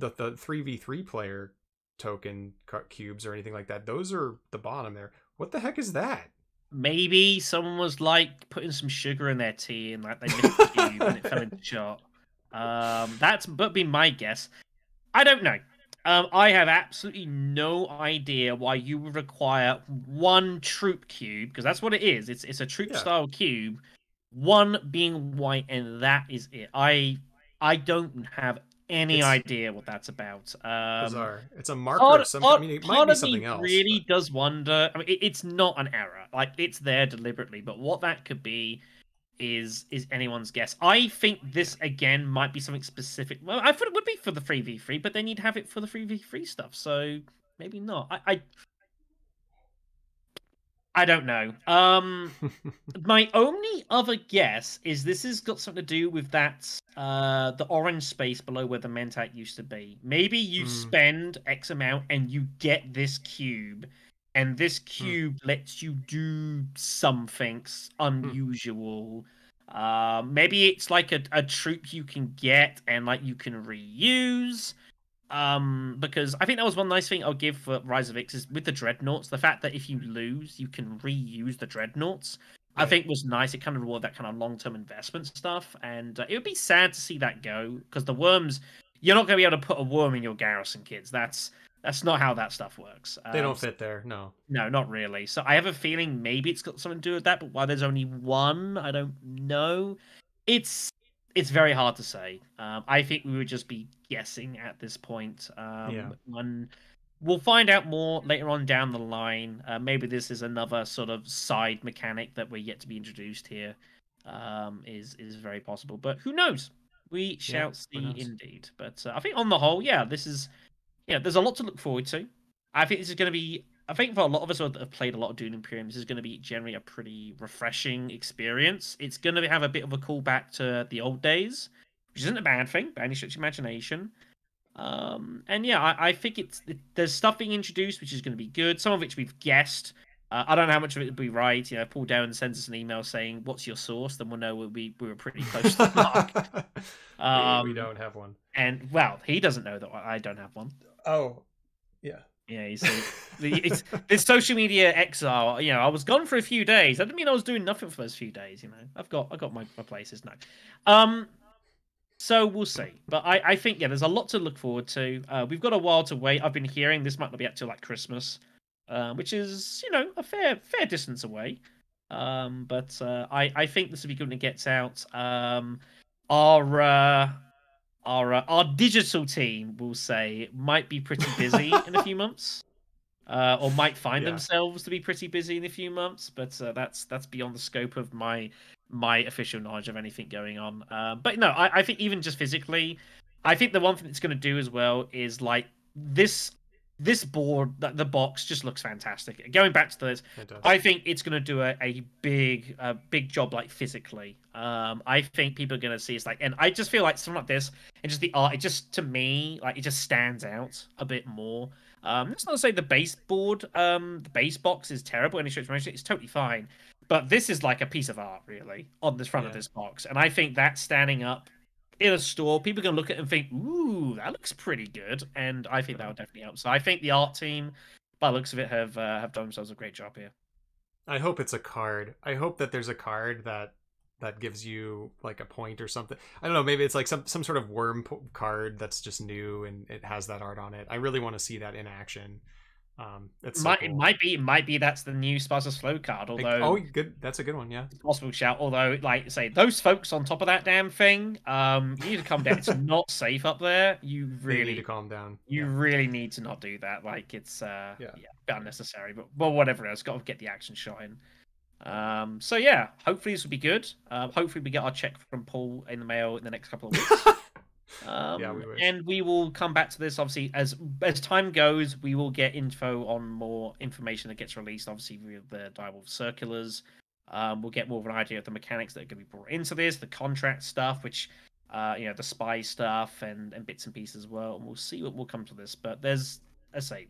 S1: 3v3 player token cubes or anything like that. Those are the bottom there. What the heck is that?
S2: Maybe someone was like putting some sugar in their tea and like they missed the cube and it fell into shot. That's but be my guess. I don't know. I have absolutely no idea why you would require one troop cube because that's what it is. It's a troop
S1: Yeah,
S2: style cube, one being white, and that is it. I don't have any
S1: it's
S2: idea what that's about.
S1: bizarre. It's a marker of some. I mean, it might
S2: Part
S1: be
S2: of me
S1: something else, but
S2: really does wonder. I mean, it's not an error. Like it's there deliberately, but what that could be is anyone's guess. I think this again might be something specific. Well, I thought it would be for the 3v3, but then you'd have it for the 3v3 stuff. So maybe not. I don't know. My only other guess is this has got something to do with that the orange space below where the Mentat used to be. Maybe you
S1: mm,
S2: spend X amount and you get this cube, and this
S1: mm,
S2: cube lets you do something
S1: mm.
S2: unusual. Maybe it's like a troop you can get and like you can reuse. Because I think that was one nice thing I'll give for Rise of X is with the dreadnoughts, the fact that if you lose, you can reuse the dreadnoughts. I
S1: Right.
S2: think was nice. It kind of rewarded that kind of long-term investment stuff, and it would be sad to see that go because the worms, you're not going to be able to put a worm in your garrison, kids. That's not how that stuff works.
S1: They don't fit there. No.
S2: No, not really. So I have a feeling maybe it's got something to do with that, but why there's only one, I don't know. It's it's very hard to say. I think we would just be guessing at this point.
S1: Yeah.
S2: When we'll find out more later on down the line. Maybe this is another sort of side mechanic that we're yet to be introduced here. Is very possible, but who knows? We
S1: Yeah.
S2: shall
S1: Who
S2: see
S1: knows?
S2: indeed. But I think on the whole, yeah, this is there's a lot to look forward to. I think this is going to be. I think for a lot of us that have played a lot of Dune Imperium, this is going to be generally a pretty refreshing experience. It's going to have a bit of a callback to the old days, which isn't a bad thing by any stretch of imagination. And yeah, I think there's stuff being introduced which is going to be good. Some of which we've guessed. I don't know how much of it will be right. If Paul Down sends us an email saying "What's your source?" then we'll know we were pretty close to the mark.
S1: we
S2: Um,
S1: don't have one.
S2: and well, he doesn't know that I don't have one.
S1: Oh, yeah.
S2: Yeah, you see, it's this social media exile. You know, I was gone for a few days. That didn't mean I was doing nothing for those few days. You know, I got my places now. Um, so we'll see. But I think yeah, there's a lot to look forward to. We've got a while to wait. I've been hearing this might not be up till like Christmas, which is a fair distance away. But I think this will be good when it gets out. Our uh, our digital team will say might be pretty busy in a few months, or might find
S1: Yeah,
S2: themselves to be pretty busy in a few months. But that's beyond the scope of my official knowledge of anything going on. But no, I think even just physically, I think the one thing it's going to do as well is like this board, the box just looks fantastic. Going back to this,
S1: it does.
S2: I think it's going to do a big job like physically. I think people are going to see it's like, and I just feel like something like this and just the art, it just to me like it just stands out a bit more. That's not to say the base board, the base box is terrible. Any stretch of imagination, it's totally fine. But this is like a piece of art, really, on the front of
S1: Yeah,
S2: this box, and I think that standing up in a store, people can look at it and think, "Ooh, that looks pretty good," and I think that
S1: yeah.
S2: would definitely help. So I think the art team, by the looks of it, have done themselves a great job here.
S1: I hope it's a card. I hope that there's a card that gives you like a point or something. I don't know. Maybe it's like some sort of card that's just new and it has that art on it. I really want to see that in action. It's so cool.
S2: It might be that's the new Sparsus Flow card.
S1: Like, oh,
S2: Although
S1: good. That's a good one. Yeah.
S2: possible shout. Although, like say, those folks on top of that damn thing, you need to come down. It's not safe up there.
S1: They need to calm down.
S2: You
S1: Yeah.
S2: really need to not do that. Like it's
S1: Yeah.
S2: yeah, a bit unnecessary. But well, whatever else, got to get the action shot in. So yeah, hopefully this will be good. Hopefully we get our check from Paul in the mail in the next couple of weeks.
S1: Yeah, we wish.
S2: And we will come back to this obviously as time goes. We will get info on more information that gets released. Obviously with the Direwolf circulars, we'll get more of an idea of the mechanics that are going to be brought into this, the contract stuff, which the spy stuff and bits and pieces as well. And we'll see what will come to this. But there's, as I say,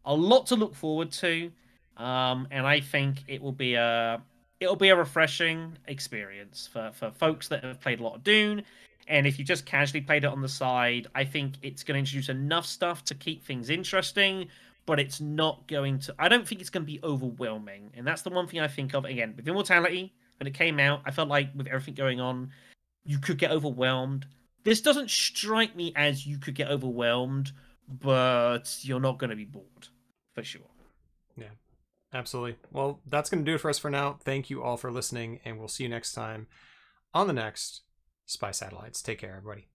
S2: a lot to look forward to, and I think it'll be a refreshing experience for folks that have played a lot of Dune. And if you just casually played it on the side, I think it's going to introduce enough stuff to keep things interesting, but it's not going to. I don't think it's going to be overwhelming, and that's the one thing I think of. Again, with Immortality, when it came out, I felt like with everything going on, you could get overwhelmed. This doesn't strike me as you could get overwhelmed, but you're not going to be bored for sure.
S1: Yeah, absolutely. Well, that's going to do it for us for now. Thank you all for listening, and we'll see you next time on the next Spy Satellites. Take care, everybody.